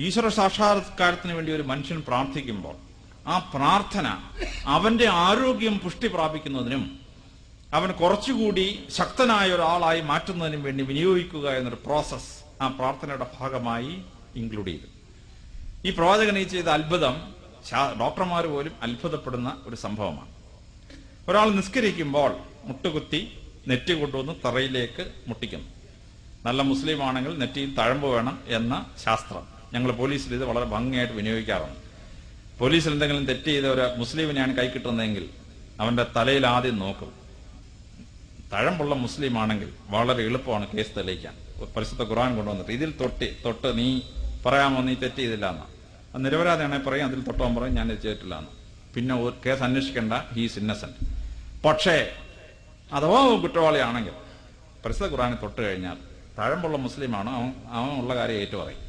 Speaker 1: ഈശ്വര സാക്ഷാത്കാരത്തിന് വേണ്ടി ഒരു മനുഷ്യൻ പ്രാർത്ഥിക്കുമ്പോൾ ആ പ്രാർത്ഥന അവന്റെ ആരോഗ്യം പുഷ്ടി പ്രാപിക്കുന്നതിനും അവൻ കുറച്ചുകൂടി ശക്തനായ ഒരാളായി മാറ്റുന്നതിനും വേണ്ടി വിനിയോഗിക്കുക എന്നൊരു പ്രോസസ് ആ പ്രാർത്ഥനയുടെ ഭാഗമായി ഇൻക്ലൂഡ് ചെയ്തു. ഈ പ്രവാചകൻ ഈ ചെയ്ത അത്ഭുതം ഡോക്ടർമാർ പോലും അത്ഭുതപ്പെടുന്ന ഒരു സംഭവമാണ്. ഒരാൾ നിസ്കരിക്കുമ്പോൾ മുട്ടുകുത്തി നെറ്റി കൊണ്ടുവന്ന് തറയിലേക്ക് മുട്ടിക്കുന്നു. നല്ല മുസ്ലിം ആണെങ്കിൽ നെറ്റിയിൽ തഴമ്പ് വേണം എന്ന ശാസ്ത്രം ഞങ്ങൾ പോലീസിൽ ഇത് വളരെ ഭംഗിയായിട്ട് വിനിയോഗിക്കാറുണ്ട്. പോലീസിൽ എന്തെങ്കിലും തെറ്റ് ചെയ്ത ഒരു മുസ്ലിമിനെയാണ് കൈ കിട്ടുന്നതെങ്കിൽ അവന്റെ തലയിൽ ആദ്യം നോക്കും. തഴമ്പുള്ള മുസ്ലിം ആണെങ്കിൽ വളരെ എളുപ്പമാണ് കേസ് തെളിയിക്കാൻ. പരിശുദ്ധ ഖുർആൻ കൊണ്ടുവന്നിട്ട് ഇതിൽ തൊട്ട് നീ പറയാമോ നീ തെറ്റ് ചെയ്തില്ല എന്ന്. അത് നിരപരാധിയാണെങ്കിൽ പറയും, അതിൽ തൊട്ടവൻ പറയും ഞാൻ ഇത് ചെയ്തിട്ടില്ല എന്ന്. പിന്നെ കേസ് അന്വേഷിക്കേണ്ട, ഹീസ് ഇന്നസെന്റ്. പക്ഷേ അഥവാ കുറ്റവാളിയാണെങ്കിൽ പരിശുദ്ധ ഖുർആനെ തൊട്ട് കഴിഞ്ഞാൽ തഴമ്പുള്ള മുസ്ലിമാണ് അവൻ ഉള്ള കാര്യം ഏറ്റു പറയും.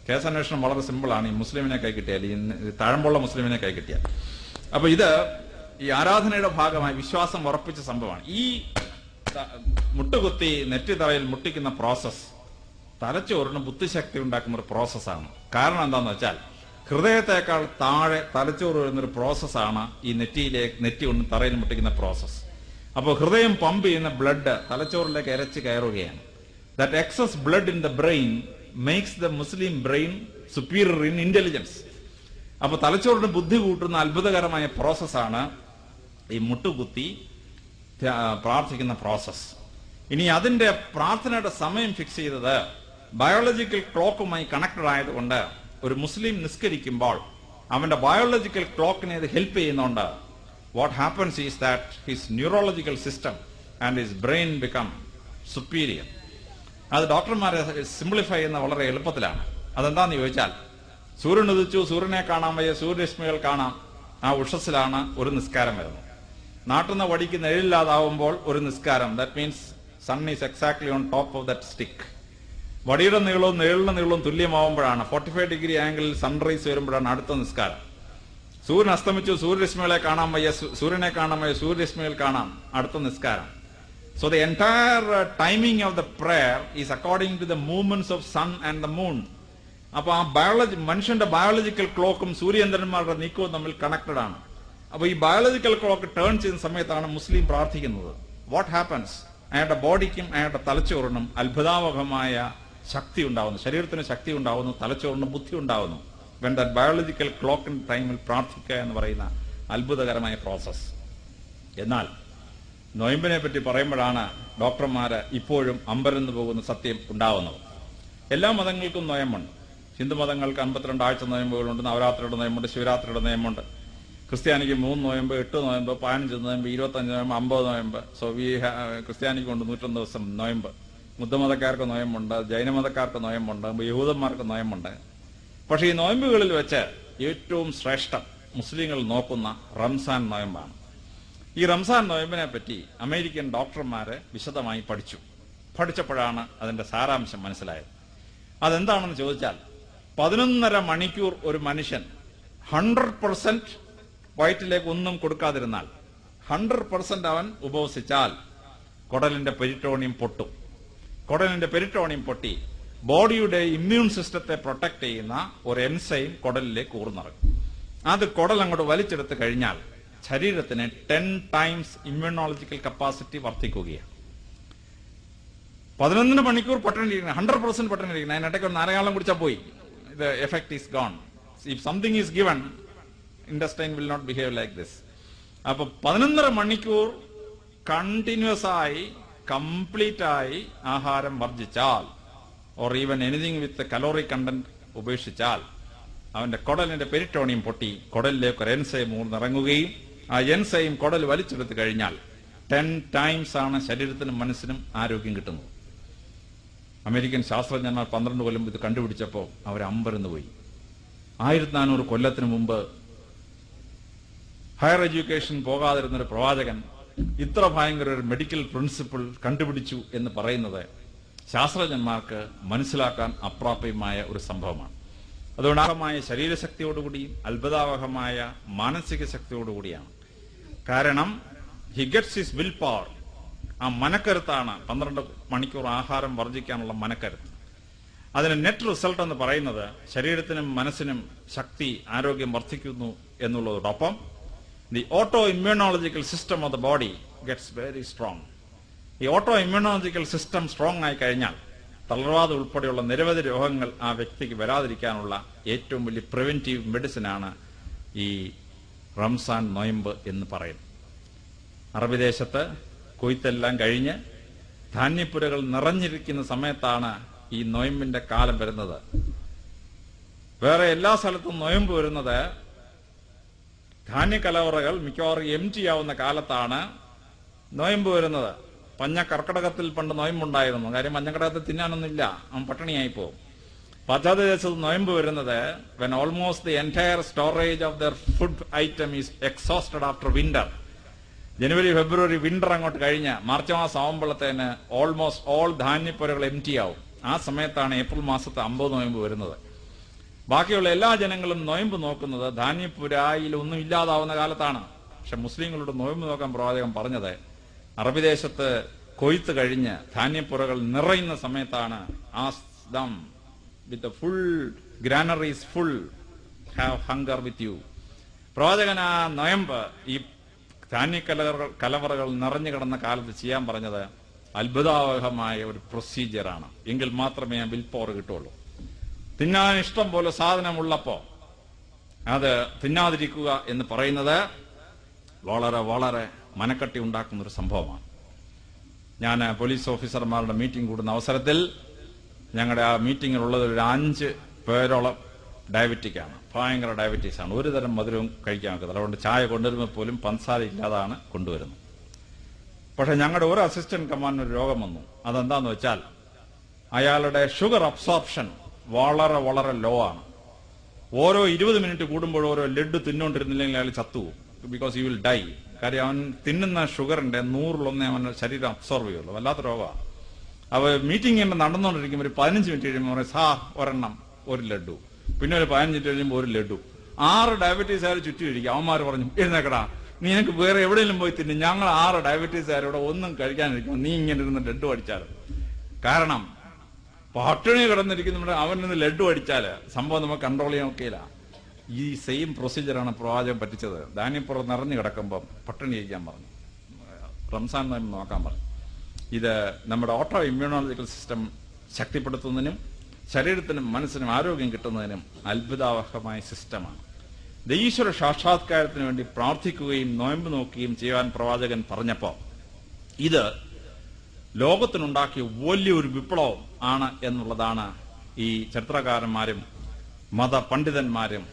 Speaker 1: കേസ് അന്വേഷണം വളരെ സിമ്പിളാണ്. ഈ മുസ്ലിമിനെ കൈ കിട്ടിയാൽ, ഈ തഴമ്പുള്ള മുസ്ലിമിനെ കൈ കിട്ടിയാൽ. അപ്പൊ ഇത് ഈ ആരാധനയുടെ ഭാഗമായി വിശ്വാസം ഉറപ്പിച്ച സംഭവമാണ്. ഈ മുട്ടുകുത്തി നെറ്റി തറയിൽ മുട്ടിക്കുന്ന പ്രോസസ് തലച്ചോറിന് ബുദ്ധിശക്തി ഉണ്ടാക്കുന്ന ഒരു പ്രോസസ്സാണ്. കാരണം എന്താന്ന് വെച്ചാൽ ഹൃദയത്തെക്കാൾ താഴെ തലച്ചോറ് വരുന്നൊരു പ്രോസസ്സാണ് ഈ നെറ്റി കൊണ്ട് തറയിൽ മുട്ടിക്കുന്ന പ്രോസസ്. അപ്പോൾ ഹൃദയം പമ്പ് ചെയ്യുന്ന ബ്ലഡ് തലച്ചോറിലേക്ക് ഇരച്ച് കയറുകയാണ്. That excess blood in the brain makes the Muslim brain superior in intelligence. അപ്പൊ തലച്ചോറിന് ബുദ്ധി കൂട്ടുന്ന അത്ഭുതകരമായ പ്രോസസ്സാണ് ഈ മുട്ടുകുത്തി പ്രാർത്ഥിക്കുന്ന പ്രോസസ്. ഇനി അതിന്റെ പ്രാർത്ഥനയുടെ സമയം ഫിക്സ് ചെയ്തത് ബയോളജിക്കൽ ക്ലോക്കുമായി കണക്റ്റഡ് ആയതുകൊണ്ട് ഒരു മുസ്ലിം നിസ്കരിക്കുമ്പോൾ അവന്റെ ബയോളജിക്കൽ ക്ലോക്കിനെ ഇത് ഹെൽപ്പ് ചെയ്യുന്നുണ്ട്. What happens is that his neurological system and his brain become superior. അത് ഡോക്ടർമാരെ സിംപ്ലിഫൈ ചെയ്യുന്ന വളരെ എളുപ്പത്തിലാണ്. അതെന്താന്ന് ചോദിച്ചാൽ, സൂര്യൻ ഉദിച്ചു, സൂര്യനെ കാണാൻ വയ്യ, സൂര്യരശ്മികൾ കാണാം, ആ ഉഷസ്സിലാണ് ഒരു നിസ്കാരം വരുന്നത്. നാട്ടുന്ന വടിക്ക് നിഴലില്ലാതാവുമ്പോൾ ഒരു നിസ്കാരം, that means sun is exactly on top of that stick. വടിയുടെ നീളവും നിഴലിന്റെ നീളവും തുല്യമാവുമ്പോഴാണ് 45 ഡിഗ്രി ആംഗിളിൽ സൺറൈസ് വരുമ്പോഴാണ് അടുത്ത നിസ്കാരം. സൂര്യൻ അസ്തമിച്ചു, സൂര്യരശ്മികളെ കാണാൻ വയ്യ, സൂര്യനെ കാണാൻ വയ്യ, സൂര്യരശ്മികൾ കാണാം, അടുത്ത നിസ്കാരം. So the entire timing of the prayer is according to the movements of sun and the moon. അപ്പൊ ആ മനുഷ്യന്റെ ബയോളജിക്കൽ ക്ലോക്കും സൂര്യചന്ദ്രന്മാരുടെ നീക്കവും തമ്മിൽ കണക്റ്റഡ് ആണ്. അപ്പൊ ഈ ബയോളജിക്കൽ ക്ലോക്ക് ടേൺ ചെയ്യുന്ന സമയത്താണ് മുസ്ലിം പ്രാർത്ഥിക്കുന്നത്. What happens? അയാളുടെ ബോഡിക്കും അയാളുടെ തലച്ചോറിനും അത്ഭുതാവഹമായ ശക്തി ഉണ്ടാവുന്നു, ശരീരത്തിന് ശക്തി ഉണ്ടാവുന്നു, തലച്ചോറിന് ബുദ്ധി ഉണ്ടാവുന്നു. വെൻ ദാറ്റ് ബയോളജിക്കൽ ക്ലോക്കിന്റെ ടൈമിൽ പ്രാർത്ഥിക്കുക എന്ന് പറയുന്ന അത്ഭുതകരമായ പ്രോസസ്. എന്നാൽ നൊയമ്പിനെ പറ്റി പറയുമ്പോഴാണ് ഡോക്ടർമാര് ഇപ്പോഴും അമ്പരന്ന് പോകുന്ന സത്യം ഉണ്ടാവുന്നത്. എല്ലാ മതങ്ങൾക്കും നൊയമ്പുണ്ട്. ഹിന്ദു മതങ്ങൾക്ക് 52 ആഴ്ച നൊയമ്പുകളുണ്ട്, നവരാത്രിയുടെ നൊയമ്പുണ്ട്, ശിവരാത്രിയുടെ നൊയമ്പുണ്ട്. ക്രിസ്ത്യാനിക്ക് 3 നൊയമ്പ്, 8 നൊയമ്പ്, 15 നൊയമ്പ്, 25 നൊയമ്പ്, 50 നൊയമ്പ്. സോ ക്രിസ്ത്യാനിക്ക് കൊണ്ട് 101 ദിവസം നൊയമ്പ്. ബുദ്ധമതക്കാർക്ക് നൊയമ്പുണ്ട്, ജൈനമതക്കാർക്ക് നൊയമ്പുണ്ട്, യഹൂദന്മാർക്ക് നൊയമ്പുണ്ട്. പക്ഷെ ഈ നൊയമ്പുകളിൽ വെച്ച് ഏറ്റവും ശ്രേഷ്ഠം മുസ്ലിങ്ങൾ നോക്കുന്ന റംസാൻ നൊയമ്പാണ്. ഈ റംസാൻ നൊയമ്പിനെ പറ്റി അമേരിക്കൻ ഡോക്ടർമാര് വിശദമായി പഠിച്ചപ്പോഴാണ് അതിന്റെ സാരാംശം മനസ്സിലായത്. അതെന്താണെന്ന് ചോദിച്ചാൽ, 11.5 മണിക്കൂർ ഒരു മനുഷ്യൻ 100% വയറ്റിലേക്ക് ഒന്നും കൊടുക്കാതിരുന്നാൽ, 100% അവൻ ഉപവസിച്ചാൽ കുടലിന്റെ പെരിറ്റോണിയം പൊട്ടും. കുടലിന്റെ പെരിറ്റോണിയം പൊട്ടി ബോഡിയുടെ ഇമ്മ്യൂൺ സിസ്റ്റത്തെ പ്രൊട്ടക്ട് ചെയ്യുന്ന ഒരു എൻസൈം കുടലിലേക്ക് ഊർന്നിറങ്ങും. അത് കുടൽ അങ്ങോട്ട് വലിച്ചെടുത്ത് കഴിഞ്ഞാൽ ശരീരത്തിന് 10 ടൈംസ് ഇമ്മ്യൂണോളജിക്കൽ കപ്പാസിറ്റി വർദ്ധിക്കുകയാണ്. 11 മണിക്കൂർ പട്ടണിരിക്കണം, 100% പട്ടണിരിക്കണം. അതിനിടയ്ക്ക് ഒരു നാരകാളം കുടിച്ചാൽ പോയി, the effect is gone. If something is given, intestine will not behave like this. അപ്പൊ 11.5 മണിക്കൂർ കണ്ടിന്യൂസ് ആയി കംപ്ലീറ്റ് ആയി ആഹാരം വർജിച്ചാൽ, or even anything with calorie content ഉപേക്ഷിച്ചാൽ, അവന്റെ കുടലിന്റെ പെരിറ്റോണിയം പൊട്ടി കുടലിലേക്ക് ഒരു എൻസൈം ഊർന്നിറങ്ങുകയും ആ എൻസൈം കുടൽ വലിച്ചെടുത്ത് കഴിഞ്ഞാൽ 10 ടൈംസ് ആണ് ശരീരത്തിനും മനസ്സിനും ആരോഗ്യം കിട്ടുന്നത്. അമേരിക്കൻ ശാസ്ത്രജ്ഞന്മാർ 12 കൊല്ലം ഇത് കണ്ടുപിടിച്ചപ്പോൾ അവർ അമ്പരന്ന് പോയി. 1400 കൊല്ലത്തിന് മുമ്പ് ഹയർ എഡ്യൂക്കേഷൻ പോകാതിരുന്നൊരു പ്രവാചകൻ ഇത്ര ഭയങ്കര ഒരു മെഡിക്കൽ പ്രിൻസിപ്പിൾ കണ്ടുപിടിച്ചു എന്ന് പറയുന്നത് ശാസ്ത്രജ്ഞന്മാർക്ക് മനസ്സിലാക്കാൻ അപ്രാപ്യമായ ഒരു സംഭവമാണ്. അതുകൊണ്ട് അർഹമായ ശരീരശക്തിയോടുകൂടിയും അത്ഭുതാവഹമായ മാനസിക ശക്തിയോടുകൂടിയാണ്. കാരണം he gets his will power. ആ മനക്കരുത്താണ് 12 മണിക്കൂർ ആഹാരം വർജിക്കാനുള്ള മനക്കരുത്ത്. അതിന് നെറ്റ് റിസൾട്ട് എന്ന് പറയുന്നത് ശരീരത്തിനും മനസ്സിനും ശക്തി, ആരോഗ്യം വർദ്ധിക്കുന്നു എന്നുള്ളതോടൊപ്പം the auto immunological system of the body gets very strong. ഈ ഓട്ടോ ഇമ്മ്യൂണോളജിക്കൽ സിസ്റ്റം സ്ട്രോങ് ആയി കഴിഞ്ഞാൽ തളർവാദം ഉൾപ്പെടെയുള്ള നിരവധി രോഗങ്ങൾ ആ വ്യക്തിക്ക് വരാതിരിക്കാനുള്ള ഏറ്റവും വലിയ പ്രിവെന്റീവ് മെഡിസിനാണ് ഈ റംസാൻ നൊയമ്പ് എന്ന് പറയുന്നത്. അറബി ദേശത്ത് കൊയ്ത്തെല്ലാം കഴിഞ്ഞ് ധാന്യപ്പുരകൾ നിറഞ്ഞിരിക്കുന്ന സമയത്താണ് ഈ നൊയമ്പിന്റെ കാലം വരുന്നത്. വേറെ എല്ലാ സ്ഥലത്തും നൊയമ്പ് വരുന്നത് ധാന്യക്കലവറകൾ മിക്കവാറും എംറ്റി ആവുന്ന കാലത്താണ് നൊയമ്പ് വരുന്നത്. കർക്കിടകത്തിൽ പണ്ട് നൊയമ്പുണ്ടായിരുന്നു. കാര്യം മഞ്ഞക്കടകത്തിൽ തിന്നാനൊന്നുമില്ല, അവൻ പട്ടിണിയായി പോകും. പാശ്ചാത്യദേശത്ത് നൊയമ്പ് വരുന്നത് when almost the entire storage of their food item is exhausted after winter. January February winter അങ്ങോട്ട് കഴിഞ്ഞ് മാർച്ച് മാസം ആവുമ്പോഴത്തേന് ഓൾമോസ്റ്റ് ഓൾ ധാന്യപ്പുരകൾ എംറ്റി ആവും. ആ സമയത്താണ് ഏപ്രിൽ മാസത്തെ 50 നൊയമ്പ് വരുന്നത്. ബാക്കിയുള്ള എല്ലാ ജനങ്ങളും നൊയമ്പ് നോക്കുന്നത് ധാന്യപ്പുരായിൽ ഒന്നും ഇല്ലാതാവുന്ന കാലത്താണ്. പക്ഷെ മുസ്ലിങ്ങളുടെ നൊയമ്പ് നോക്കാൻ പ്രവാചകൻ പറഞ്ഞത് അറബി ദേശത്ത് കൊയ്ത്ത് കഴിഞ്ഞ് ധാന്യപ്പുരകൾ നിറയുന്ന സമയത്താണ്. Ask them with the full granaries full have hunger with you. പ്രവാചകൻ ആ നൊയമ്പ് ഈ ധാന്യക്കലവറകൾ നിറഞ്ഞു കിടന്ന കാലത്ത് ചെയ്യാൻ പറഞ്ഞത് അത്ഭുതാവഹമായ ഒരു പ്രൊസീജിയറാണ്. എങ്കിൽ മാത്രമേ ആ വിൽ പവർ കിട്ടുള്ളൂ. തിന്നാൻ ഇഷ്ടം പോലെ സാധനമുള്ളപ്പോ അത് തിന്നാതിരിക്കുക എന്ന് പറയുന്നത് വളരെ വളരെ മനക്കട്ടി ഉണ്ടാക്കുന്ന ഒരു സംഭവമാണ്. ഞാൻ പോലീസ് ഓഫീസർമാരുടെ മീറ്റിംഗ് കൂടുന്ന അവസരത്തിൽ ഞങ്ങളുടെ ആ മീറ്റിങ്ങിലുള്ളത് ഒരു 5 പേരോളം ഡയബറ്റിക്കാണ്. ഭയങ്കര ഡയബറ്റീസാണ്. ഒരു തരം മധുരവും കഴിക്കാൻ ഒക്കത്തില്ല. അതുകൊണ്ട് ചായ കൊണ്ടുവരുമ്പോൾ പോലും പഞ്ചസാര ഇല്ലാതാണ് കൊണ്ടുവരുന്നത്. പക്ഷെ ഞങ്ങളുടെ ഒരു അസിസ്റ്റന്റ് കമാൻഡിന് ഒരു രോഗം വന്നു. അതെന്താന്ന് വെച്ചാൽ അയാളുടെ ഷുഗർ അബ്സോർപ്ഷൻ വളരെ വളരെ ലോ ആണ്. ഓരോ 20 മിനിറ്റ് കൂടുമ്പോഴും ഓരോ ലഡ്ഡു തിന്നുകൊണ്ടിരുന്നില്ലെങ്കിൽ അയാൾ ചത്തുപോകും. Because you will die. കാര്യം അവൻ തിന്നുന്ന ഷുഗറിന്റെ 100-1 അവന്റെ ശരീരം അബ്സോർവ് ചെയ്യുള്ളൂ. വല്ലാത്ത രോഗമാണ്. അവ മീറ്റിംഗ് നടന്നുകൊണ്ടിരിക്കുമ്പോൾ ഒരു 15 മിനിറ്റ് കഴിയുമ്പോൾ പറയും, സാർ ഒരെണ്ണം, ഒരു ലഡ്ഡു. പിന്നെ ഒരു 15 മിനിറ്റ് കഴിയുമ്പോൾ ഒരു ലഡ്ഡു. 6 ഡയബറ്റീസുകാർ ചുറ്റിയിരിക്കും. അവന്മാർ പറഞ്ഞു, എഴുന്നേക്കടാ, നിനക്ക് വേറെ എവിടെയെങ്കിലും പോയി തിന്നു, ഞങ്ങൾ 6 ഡയബറ്റീസുകാരോടെ ഒന്നും കഴിക്കാനിരിക്കും, നീ ഇങ്ങനെ ഇരുന്ന് ലഡ്ഡു അടിച്ചാലും. കാരണം പട്ടിണി കിടന്നിരിക്കുന്ന അവൻ നിന്ന് ലഡ്ഡു അടിച്ചാല് സംഭവം നമുക്ക് കൺട്രോൾ ചെയ്യാൻ ഒക്കെയില്ല. ഈ സെയിം പ്രൊസീജിയറാണ് പ്രവാചകൻ പറ്റിച്ചത്. ധാന്യപ്പുറം നിറഞ്ഞു കിടക്കുമ്പം പട്ടിണി കഴിക്കാൻ പറഞ്ഞു, റംസാൻ നോക്കാൻ പറഞ്ഞു. ഇത് നമ്മുടെ ഓട്ടോ ഇമ്മ്യൂണോളജിക്കൽ സിസ്റ്റം ശക്തിപ്പെടുത്തുന്നതിനും ശരീരത്തിനും മനസ്സിനും ആരോഗ്യം കിട്ടുന്നതിനും അത്ഭുതാവഹമായ സിസ്റ്റമാണ്. ഈശ്വര സാക്ഷാത്കാരത്തിന് വേണ്ടി പ്രാർത്ഥിക്കുകയും നോയമ്പ് നോക്കുകയും ചെയ്യാൻ പ്രവാചകൻ പറഞ്ഞപ്പോ ഇത് ലോകത്തിനുണ്ടാക്കിയ വലിയൊരു വിപ്ലവം ആണ് എന്നുള്ളതാണ് ഈ ചരിത്രകാരന്മാരും മതപണ്ഡിതന്മാരും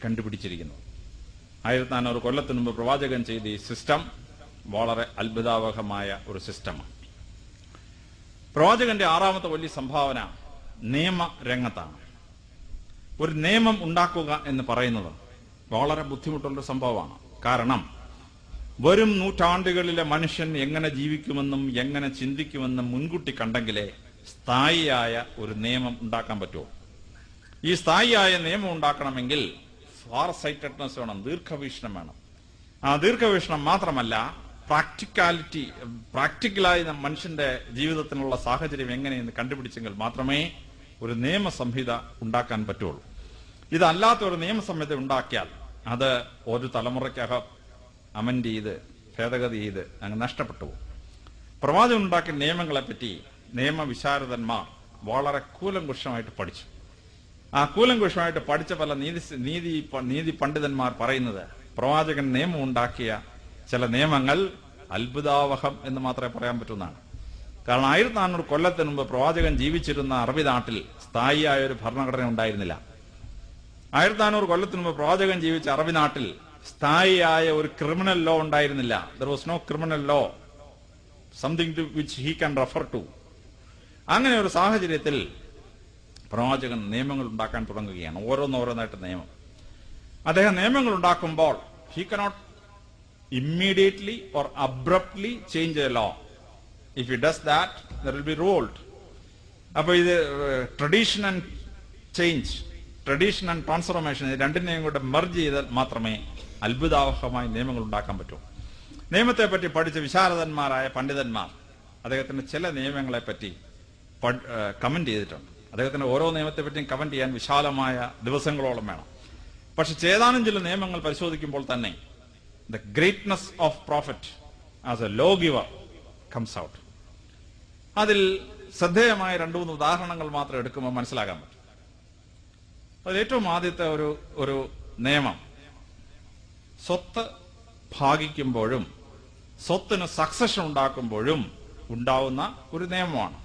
Speaker 1: കണ്ടുപിടിച്ചിരിക്കുന്നത്. 1400 കൊല്ലത്തിന് മുമ്പ് പ്രവാചകൻ ചെയ്ത ഈ സിസ്റ്റം വളരെ അത്ഭുതാവഹമായ ഒരു സിസ്റ്റമാണ്. പ്രവാചകന്റെ 6ാമത്തെ വലിയ സംഭാവന നിയമരംഗത്താണ്. ഒരു നിയമം ഉണ്ടാക്കുക എന്ന് പറയുന്നത് വളരെ ബുദ്ധിമുട്ടുള്ളൊരു സംഭവമാണ്. കാരണം വരും നൂറ്റാണ്ടുകളിലെ മനുഷ്യൻ എങ്ങനെ ജീവിക്കുമെന്നും എങ്ങനെ ചിന്തിക്കുമെന്നും മുൻകൂട്ടി കണ്ടെങ്കിലേ സ്ഥായിയായ ഒരു നിയമം ഉണ്ടാക്കാൻ പറ്റുമോ. ഈ സ്ഥായിയായ നിയമം ഉണ്ടാക്കണമെങ്കിൽ ഫാർ സൈറ്റഡ്നെസ് വേണം, ദീർഘവീക്ഷണം വേണം. ആ ദീർഘവീക്ഷണം മാത്രമല്ല, പ്രാക്ടിക്കലായി മനുഷ്യന്റെ ജീവിതത്തിനുള്ള സാഹചര്യം എങ്ങനെയെന്ന് കണ്ടുപിടിച്ചെങ്കിൽ മാത്രമേ ഒരു നിയമസംഹിത ഉണ്ടാക്കാൻ പറ്റുള്ളൂ. ഇതല്ലാത്ത ഒരു നിയമസംഹിത ഉണ്ടാക്കിയാൽ അത് ഒരു തലമുറയ്ക്കകം അമൻഡ് ചെയ്ത് ഭേദഗതി ചെയ്ത് അങ്ങ് നഷ്ടപ്പെട്ടു പോകും. പ്രവാചകൻ ഉണ്ടാക്കിയ നിയമങ്ങളെപ്പറ്റി നിയമവിശാരദന്മാർ വളരെ കൂലങ്കുഷമായിട്ട് പഠിച്ചു. ആ കൂലങ്കുഷമായിട്ട് പഠിച്ച പല നീതി പണ്ഡിതന്മാർ പറയുന്നത് പ്രവാചകൻ നിയമം ഉണ്ടാക്കിയ ചില നിയമങ്ങൾ അത്ഭുതാവഹം എന്ന് മാത്രമേ പറയാൻ പറ്റുന്നതാണ്. കാരണം 1400 കൊല്ലത്തിന് മുമ്പ് പ്രവാചകൻ ജീവിച്ചിരുന്ന അറബി നാട്ടിൽ സ്ഥായിയായ ഒരു ഭരണഘടന ഉണ്ടായിരുന്നില്ല. 1400 കൊല്ലത്തിന് മുമ്പ് പ്രവാചകൻ ജീവിച്ച അറബി നാട്ടിൽ സ്ഥായിയായ ഒരു ക്രിമിനൽ ലോ ഉണ്ടായിരുന്നില്ല. There was no criminal law, something to which he can refer to. അങ്ങനെ ഒരു സാഹചര്യത്തിൽ പ്രവാചകൻ നിയമങ്ങൾ ഉണ്ടാക്കാൻ തുടങ്ങുകയാണ്. ഓരോന്നോരോന്നായിട്ട് നിയമം. അദ്ദേഹം നിയമങ്ങൾ ഉണ്ടാക്കുമ്പോൾ he cannot immediately or abruptly change a law. If he does that, there will be revolt. അപ്പൊ ഇത് tradition and change, tradition and transformation, രണ്ടിനെയും കൂടെ മെർജ് ചെയ്താൽ മാത്രമേ അത്ഭുതാവഹമായ നിയമങ്ങൾ ഉണ്ടാക്കാൻ പറ്റൂ. നിയമത്തെ പറ്റി പഠിച്ച വിശാരദന്മാരായ പണ്ഡിതന്മാർ അദ്ദേഹത്തിന്റെ ചില നിയമങ്ങളെ പറ്റി കമന്റ് ചെയ്തിട്ടുണ്ട്. അദ്ദേഹത്തിന്റെ ഓരോ നിയമത്തെ പറ്റിയും കമന്റ് ചെയ്യാൻ വിശാലമായ ദിവസങ്ങളോളം വേണം. പക്ഷെ ഏതാനും ചില നിയമങ്ങൾ പരിശോധിക്കുമ്പോൾ തന്നെ the greatness of prophet as a lawgiver comes out. അതിൽ ശ്രദ്ധേയമായ 2-3 ഉദാഹരണങ്ങൾ മാത്രം എടുക്കുമ്പോൾ മനസ്സിലാക്കാൻ പറ്റും. അതിൽ ഏറ്റവും ആദ്യത്തെ ഒരു നിയമം സ്വത്ത് ഭാഗിക്കുമ്പോഴും സ്വത്തിന് സക്സഷൻ ഉണ്ടാക്കുമ്പോഴും ഉണ്ടാവുന്ന ഒരു നിയമമാണ്.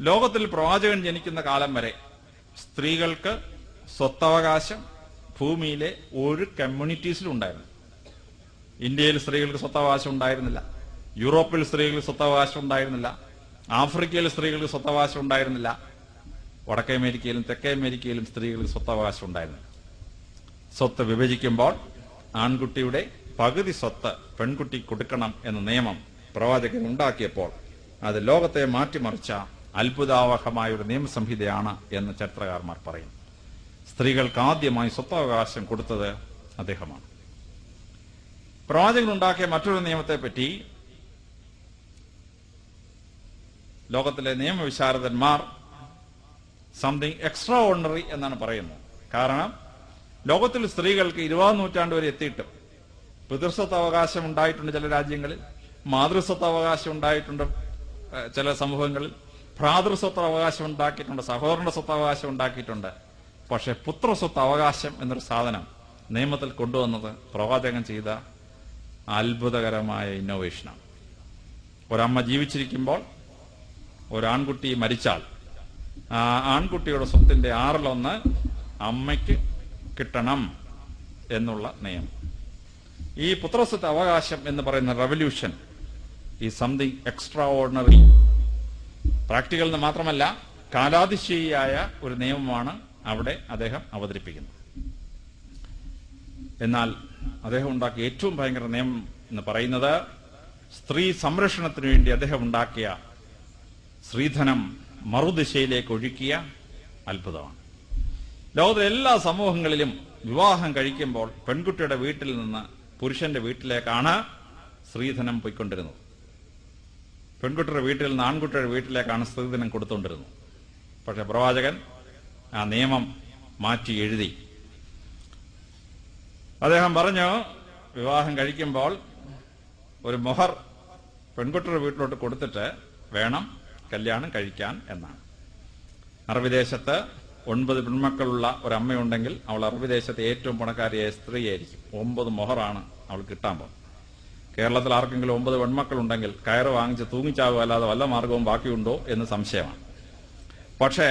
Speaker 1: ലോകത്തിൽ പ്രവാചകൻ ജനിക്കുന്ന കാലം വരെ സ്ത്രീകൾക്ക് സ്വത്തവകാശം ഭൂമിയിലെ ഒരു കമ്മ്യൂണിറ്റീസിലും ഉണ്ടായിരുന്നു. ഇന്ത്യയിൽ സ്ത്രീകൾക്ക് സ്വത്തവകാശം ഉണ്ടായിരുന്നില്ല. യൂറോപ്പിൽ സ്ത്രീകൾക്ക് സ്വത്തവകാശം ഉണ്ടായിരുന്നില്ല. ആഫ്രിക്കയിൽ സ്ത്രീകൾക്ക് സ്വത്തവകാശം ഉണ്ടായിരുന്നില്ല. വടക്കേ അമേരിക്കയിലും തെക്കേ അമേരിക്കയിലും സ്ത്രീകൾക്ക് സ്വത്തവകാശം ഉണ്ടായിരുന്നില്ല. സ്വത്ത് വിഭജിക്കുമ്പോൾ ആൺകുട്ടിയുടെ പകുതി സ്വത്ത് പെൺകുട്ടി കൊടുക്കണം എന്ന നിയമം പ്രവാചകൻ ഉണ്ടാക്കിയപ്പോൾ അത് ലോകത്തെ മാറ്റിമറിച്ച അത്ഭുതാവഹമായ ഒരു നിയമസംഹിതയാണ് എന്ന് ചരിത്രകാരന്മാർ പറയും. സ്ത്രീകൾക്ക് ആദ്യമായി സ്വത്തവകാശം കൊടുത്തത് അദ്ദേഹമാണ്. പ്രവാചകൻ ഉണ്ടാക്കിയ മറ്റൊരു നിയമത്തെപ്പറ്റി ലോകത്തിലെ നിയമവിശാരദന്മാർ സംതിങ് എക്സ്ട്രാ ഓർഡിനറി എന്നാണ് പറയുന്നത്. കാരണം ലോകത്തിൽ സ്ത്രീകൾക്ക് 20ാം നൂറ്റാണ്ട് വരെ എത്തിയിട്ടും പിതൃസ്വത്തവകാശം ഉണ്ടായിട്ടുണ്ട് ചില രാജ്യങ്ങളിൽ, മാതൃസ്വത്തവകാശം ഉണ്ടായിട്ടുണ്ട് ചില സമൂഹങ്ങളിൽ, ഭ്രാതൃസ്വത്ത് അവകാശം ഉണ്ടാക്കിയിട്ടുണ്ട്, സഹോദരന്റെ സ്വത്ത് അവകാശം ഉണ്ടാക്കിയിട്ടുണ്ട്. പക്ഷെ പുത്രസ്വത്ത് അവകാശം എന്നൊരു സാധനം നിയമത്തിൽ കൊണ്ടുവന്നത് പ്രവാചകൻ ചെയ്ത അത്ഭുതകരമായ ഇന്നോവേഷനാണ്. ഒരമ്മ ജീവിച്ചിരിക്കുമ്പോൾ ഒരാൺകുട്ടി മരിച്ചാൽ ആ ആൺകുട്ടിയുടെ സ്വത്തിന്റെ 1/6 അമ്മയ്ക്ക് കിട്ടണം എന്നുള്ള നിയമം. ഈ പുത്രസ്വത്ത് അവകാശം എന്ന് പറയുന്ന റെവല്യൂഷൻ ഈ സംതിങ് എക്സ്ട്രാ ഓർഡിനറി. പ്രാക്ടിക്കൽ എന്ന് മാത്രമല്ല, കാലാതിശയിയായ ഒരു നിയമമാണ് അവിടെ അദ്ദേഹം അവതരിപ്പിക്കുന്നത്. എന്നാൽ അദ്ദേഹം ഉണ്ടാക്കിയ ഏറ്റവും ഭയങ്കര നിയമം എന്ന് പറയുന്നത് സ്ത്രീ സംരക്ഷണത്തിനു വേണ്ടി അദ്ദേഹം ഉണ്ടാക്കിയ സ്ത്രീധനം മറുദിശയിലേക്ക് ഒഴുക്കിയ അത്ഭുതമാണ്. ലോകത്തിലെ എല്ലാ സമൂഹങ്ങളിലും വിവാഹം കഴിക്കുമ്പോൾ പെൺകുട്ടിയുടെ വീട്ടിൽ നിന്ന് പുരുഷന്റെ വീട്ടിലേക്കാണ് സ്ത്രീധനം പോയിക്കൊണ്ടിരുന്നത്. പെൺകുട്ടിയുടെ വീട്ടിൽ നിന്ന് ആൺകുട്ടിയുടെ വീട്ടിലേക്കാണ് സ്ത്രീധനം കൊടുത്തുകൊണ്ടിരുന്നത്. പക്ഷെ പ്രവാചകൻ ആ നിയമം മാറ്റി എഴുതി. അദ്ദേഹം പറഞ്ഞു, വിവാഹം കഴിക്കുമ്പോൾ ഒരു മൊഹർ പെൺകുട്ടിയുടെ വീട്ടിലോട്ട് കൊടുത്തിട്ട് വേണം കല്യാണം കഴിക്കാൻ എന്നാണ്. അറബി ദേശത്ത് 9 പെൺമക്കളുള്ള ഒരമ്മയുണ്ടെങ്കിൽ അവൾ അറബി ദേശത്തെ ഏറ്റവും പണക്കാരിയായ സ്ത്രീയായിരിക്കും. 9 മൊഹറാണ് അവൾ കിട്ടാൻ പോകുന്നത്. കേരളത്തിൽ ആർക്കെങ്കിലും 9 പെൺമക്കളുണ്ടെങ്കിൽ കയറ് വാങ്ങിച്ച് തൂങ്ങിച്ചാവുക അല്ലാതെ വല്ല മാർഗവും ബാക്കിയുണ്ടോ എന്ന് സംശയമാണ്. പക്ഷേ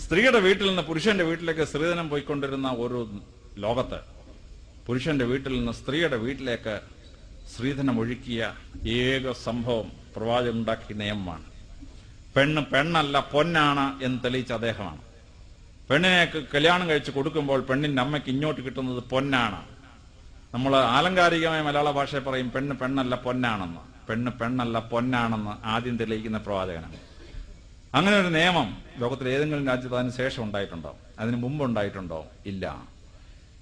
Speaker 1: സ്ത്രീയുടെ വീട്ടിൽ നിന്ന് പുരുഷന്റെ വീട്ടിലേക്ക് സ്ത്രീധനം പോയിക്കൊണ്ടിരുന്ന ഒരു ലോകത്ത് പുരുഷന്റെ വീട്ടിൽ നിന്ന് സ്ത്രീയുടെ വീട്ടിലേക്ക് സ്ത്രീധനം ഒഴുക്കിയ ഏക സംഭവം പ്രവാചകൻ ഉണ്ടാക്കിയ നിയമമാണ്. പെണ്ണ് പെണ്ണല്ല പൊന്നാണ് എന്ന് തെളിയിച്ച അദ്ദേഹമാണ്. പെണ്ണിനെ കല്യാണം കഴിച്ച് കൊടുക്കുമ്പോൾ പെണ്ണിന്റെ അമ്മയ്ക്ക് ഇങ്ങോട്ട് കിട്ടുന്നത് പൊന്നാണ്. നമ്മൾ ആലങ്കാരികമായ മലയാള ഭാഷയിൽ പറയും പെണ്ണ് പെണ്ണല്ല പൊന്നാണെന്ന്. പെണ്ണ് പെണ്ണല്ല പൊന്നാണെന്ന് ആദ്യം തെളിയിക്കുന്ന പ്രവാചകനാണ്. അങ്ങനെ ഒരു നിയമം ലോകത്തിലെ ഏതെങ്കിലും രാജ്യത്ത് അതിന് ശേഷം ഉണ്ടായിട്ടുണ്ടോ? അതിന് മുമ്പ് ഉണ്ടായിട്ടുണ്ടോ? ഇല്ല.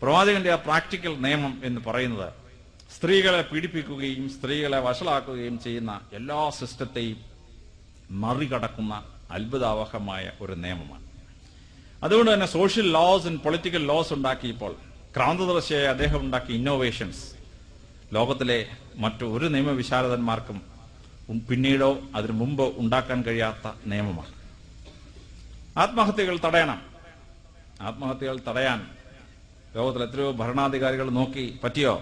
Speaker 1: പ്രവാചകന്റെ ആ പ്രാക്ടിക്കൽ നിയമം എന്ന് പറയുന്നത് സ്ത്രീകളെ പീഡിപ്പിക്കുകയും സ്ത്രീകളെ വഷളാക്കുകയും ചെയ്യുന്ന എല്ലാ സിസ്റ്റത്തെയും മറികടക്കുന്ന അത്ഭുതാവഹമായ ഒരു നിയമമാണ്. അതുകൊണ്ട് തന്നെ social laws and political laws ഉണ്ടാക്കിയപ്പോൾ ക്രാന്തദർശിയായ അദ്ദേഹം ഉണ്ടാക്കിയ ഇന്നോവേഷൻസ് ലോകത്തിലെ മറ്റു ഒരു നിയമവിശാരദന്മാർക്കും പിന്നീടോ അതിനു മുമ്പ് ഉണ്ടാക്കാൻ കഴിയാത്ത നിയമമാണ്. ആത്മഹത്യകൾ തടയണം. ആത്മഹത്യകൾ തടയാൻ ലോകത്തിൽ എത്രയോ ഭരണാധികാരികൾ നോക്കി, പറ്റിയോ?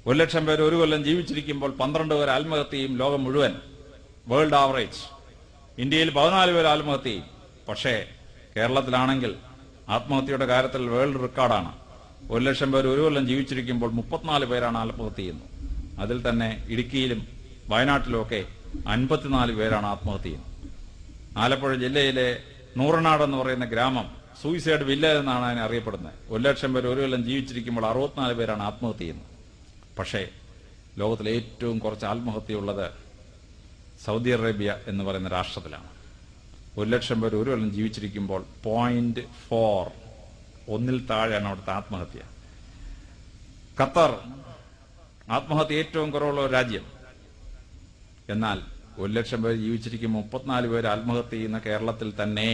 Speaker 1: 1,00,000 പേര് ഒരു കൊല്ലം ജീവിച്ചിരിക്കുമ്പോൾ 12 പേർ ആത്മഹത്യ ചെയ്യും. ലോകം മുഴുവൻ വേൾഡ് ആവറേജ്. ഇന്ത്യയിൽ 14 പേർ ആത്മഹത്യ ചെയ്യും. പക്ഷേ കേരളത്തിലാണെങ്കിൽ ആത്മഹത്യയുടെ കാര്യത്തിൽ വേൾഡ് റെക്കോർഡാണ്. 1,00,000 പേർ ഒരു കൊല്ലം ജീവിച്ചിരിക്കുമ്പോൾ 34 പേരാണ് ആത്മഹത്യ ചെയ്യുന്നത്. അതിൽ തന്നെ ഇടുക്കിയിലും വയനാട്ടിലുമൊക്കെ 54 പേരാണ് ആത്മഹത്യ ചെയ്യുന്നത്. ആലപ്പുഴ ജില്ലയിലെ നൂറനാട് എന്ന് പറയുന്ന ഗ്രാമം സൂയിസൈഡ് വില്ലേജ് എന്നാണ് അതിനെ അറിയപ്പെടുന്നത്. 1,00,000 പേർ ഒരു കൊല്ലം ജീവിച്ചിരിക്കുമ്പോൾ 64 പേരാണ് ആത്മഹത്യ ചെയ്യുന്നത്. പക്ഷേ ലോകത്തിലെ ഏറ്റവും കുറച്ച് ആത്മഹത്യയുള്ളത് സൗദി അറേബ്യ എന്ന് പറയുന്ന രാഷ്ട്രത്തിലാണ്. 1,00,000 പേർ ഒരു കൊല്ലം ജീവിച്ചിരിക്കുമ്പോൾ 0.4, 1-ൽ താഴെയാണ് അവിടുത്തെ ആത്മഹത്യ. ഖത്തർ ആത്മഹത്യ ഏറ്റവും കുറവുള്ള ഒരു രാജ്യം. എന്നാൽ 1,00,000 പേർ ജീവിച്ചിരിക്കുമ്പോൾ 34 പേര് ആത്മഹത്യ ചെയ്യുന്ന കേരളത്തിൽ തന്നെ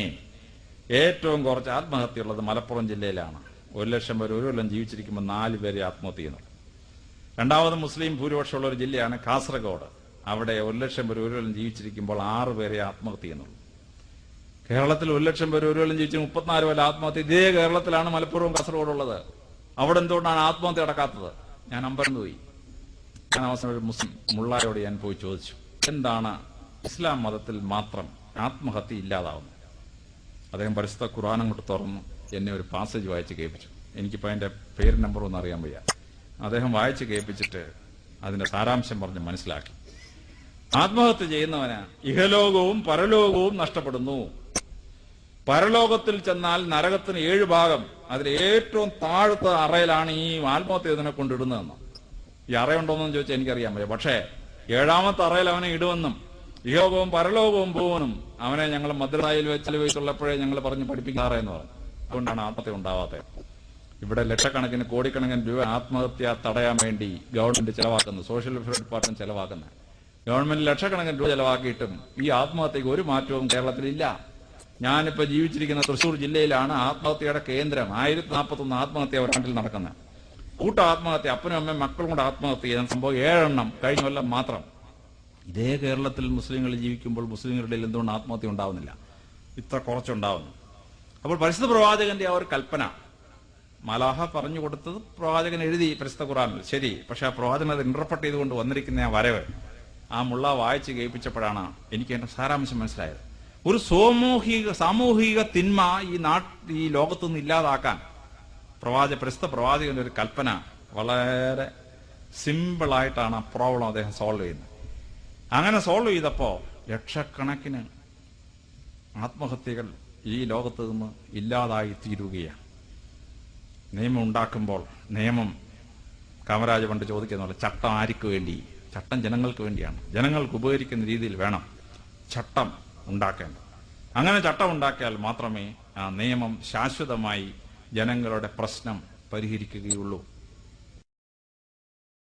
Speaker 1: ഏറ്റവും കുറച്ച് ആത്മഹത്യയുള്ളത് മലപ്പുറം ജില്ലയിലാണ്. 1,00,000 പേർ ഒരു കൊല്ലം ജീവിച്ചിരിക്കുമ്പോൾ 4 പേര് ആത്മഹത്യ ചെയ്യുന്നത്. രണ്ടാമത് മുസ്ലിം ഭൂരിപക്ഷമുള്ള ഒരു ജില്ലയാണ് കാസർഗോഡ്. അവിടെ 1,00,000 പേർ ഒരു കൊല്ലം ജീവിച്ചിരിക്കുമ്പോൾ 6 പേരെ ആത്മഹത്യ ചെയ്യുന്നുള്ളൂ. കേരളത്തിൽ 1,00,000 പേർ ഒരു കൊല്ലം ജീവിച്ച് 34 പേര് ആത്മഹത്യ. ഇതേ കേരളത്തിലാണ് മലപ്പുറവും കാസർഗോഡും ഉള്ളത്. അവിടെ എന്തുകൊണ്ടാണ് ആത്മഹത്യ നടക്കാത്തത്? ഞാൻ അമ്പരന്ന് പോയി. ഞാൻ അവസാനം ഒരു മുസ്ലിം മുള്ളാരോട് ഞാൻ പോയി ചോദിച്ചു, എന്താണ് ഇസ്ലാം മതത്തിൽ മാത്രം ആത്മഹത്യ ഇല്ലാതാവുന്നത്? അദ്ദേഹം പരിശുദ്ധ ഖുർആൻ അങ്ങോട്ട് തുറന്നു എന്നെ ഒരു പാസേജ് വായിച്ച് കേൾപ്പിച്ചു. എനിക്കിപ്പോൾ അതിന്റെ പേര് നമ്പർ ഒന്നും അറിയാൻ വയ്യ. അദ്ദേഹം വായിച്ച് കേൾപ്പിച്ചിട്ട് അതിന്റെ സാരാംശം പറഞ്ഞ് മനസ്സിലാക്കി. ആത്മഹത്യ ചെയ്യുന്നവന് ഇഹലോകവും പരലോകവും നഷ്ടപ്പെടുന്നു. പരലോകത്തിൽ ചെന്നാൽ നരകത്തിന് 7 ഭാഗം, അതിൽ ഏറ്റവും താഴത്തെ അറയിലാണ് ഈ ആത്മഹത്യ ഇതിനെ കൊണ്ടിടുന്നതെന്ന്. ഈ അറയുണ്ടോയെന്ന് ചോദിച്ചാൽ എനിക്കറിയാൻ വയ്യ. പക്ഷേ 7ാമത്തെ അറയിൽ അവനെ ഇടുവെന്നും ഇഹലോകവും പരലോകവും പോകുമെന്നും അവനെ ഞങ്ങൾ മദ്രസായിൽ വെച്ചുള്ളപ്പോഴേ ഞങ്ങൾ പറഞ്ഞ് പഠിപ്പിക്കാറെന്ന് പറഞ്ഞു. അതുകൊണ്ടാണ് ആത്മഹത്യ ഉണ്ടാവാത്തത്. ഇവിടെ ലക്ഷക്കണക്കിന് കോടിക്കണക്കിന് രൂപ ആത്മഹത്യ തടയാൻ വേണ്ടി ഗവൺമെന്റ് ചെലവാക്കുന്നത്, സോഷ്യൽ വെൽഫെയർ ഡിപ്പാർട്ട്മെന്റ് ചെലവാക്കുന്നത്. ഗവൺമെന്റ് ലക്ഷക്കണക്കിന് രൂപ ചെലവാക്കിയിട്ടും ഈ ആത്മഹത്യക്ക് ഒരു മാറ്റവും കേരളത്തിലില്ല. ഞാനിപ്പോ ജീവിച്ചിരിക്കുന്ന തൃശൂർ ജില്ലയിലാണ് ആത്മഹത്യയുടെ കേന്ദ്രം. 1041 ആത്മഹത്യ ഒരാണ്ടിൽ നടക്കുന്നത്. കൂട്ട ആത്മഹത്യ, അപ്പനും അമ്മയും മക്കളും കൂടെ ആത്മഹത്യ ചെയ്യുന്ന സംഭവം 7 എണ്ണം കഴിഞ്ഞ കൊല്ലം മാത്രം. ഇതേ കേരളത്തിൽ മുസ്ലിങ്ങൾ ജീവിക്കുമ്പോൾ മുസ്ലിങ്ങളുടെ എന്തുകൊണ്ട് ആത്മഹത്യ ഉണ്ടാവുന്നില്ല? ഇത്ര കുറച്ചുണ്ടാവുന്നു. അപ്പോൾ പരിശുദ്ധ പ്രവാചകന്റെ ആ ഒരു കൽപ്പന മലാഹ പറഞ്ഞു കൊടുത്തത് പ്രവാചകൻ എഴുതി പരിശുദ്ധ ഖുർആനിൽ, ശരി. പക്ഷെ ആ പ്രവാചകൻ അത് ഇന്റർപ്രറ്റ് ചെയ്തുകൊണ്ട് വന്നിരിക്കുന്ന ആ വരവ്, ആ മുള്ള വായിച്ച് കേൾപ്പിച്ചപ്പോഴാണ് എനിക്ക് എന്റെ സാരാംശം മനസ്സിലായത്. ഒരു സാമൂഹിക തിന്മ ഈ ലോകത്തുനിന്ന് ഇല്ലാതാക്കാൻ പരിശുദ്ധ പ്രവാചകന്റെ ഒരു കൽപ്പന വളരെ സിമ്പിളായിട്ടാണ് ആ പ്രോബ്ലം അദ്ദേഹം സോൾവ് ചെയ്യുന്നത്. അങ്ങനെ സോൾവ് ചെയ്തപ്പോ ലക്ഷക്കണക്കിന് ആത്മഹത്യകൾ ഈ ലോകത്ത് നിന്ന് ഇല്ലാതായി തീരുകയാണ്. നിയമം ഉണ്ടാക്കുമ്പോൾ നിയമം കാമരാജ് പണ്ട് ചോദിക്കുന്ന പോലെ ചട്ടം ആർക്ക് വേണ്ടി? ചട്ടം ജനങ്ങൾക്ക് വേണ്ടിയാണ്. ജനങ്ങൾക്ക് ഉപകരിക്കുന്ന രീതിയിൽ വേണം ചട്ടം ഉണ്ടാക്കേണ്ടത്. അങ്ങനെ ചട്ടം ഉണ്ടാക്കിയാൽ മാത്രമേ ആ നിയമം ശാശ്വതമായി ജനങ്ങളുടെ പ്രശ്നം പരിഹരിക്കുകയുള്ളൂ.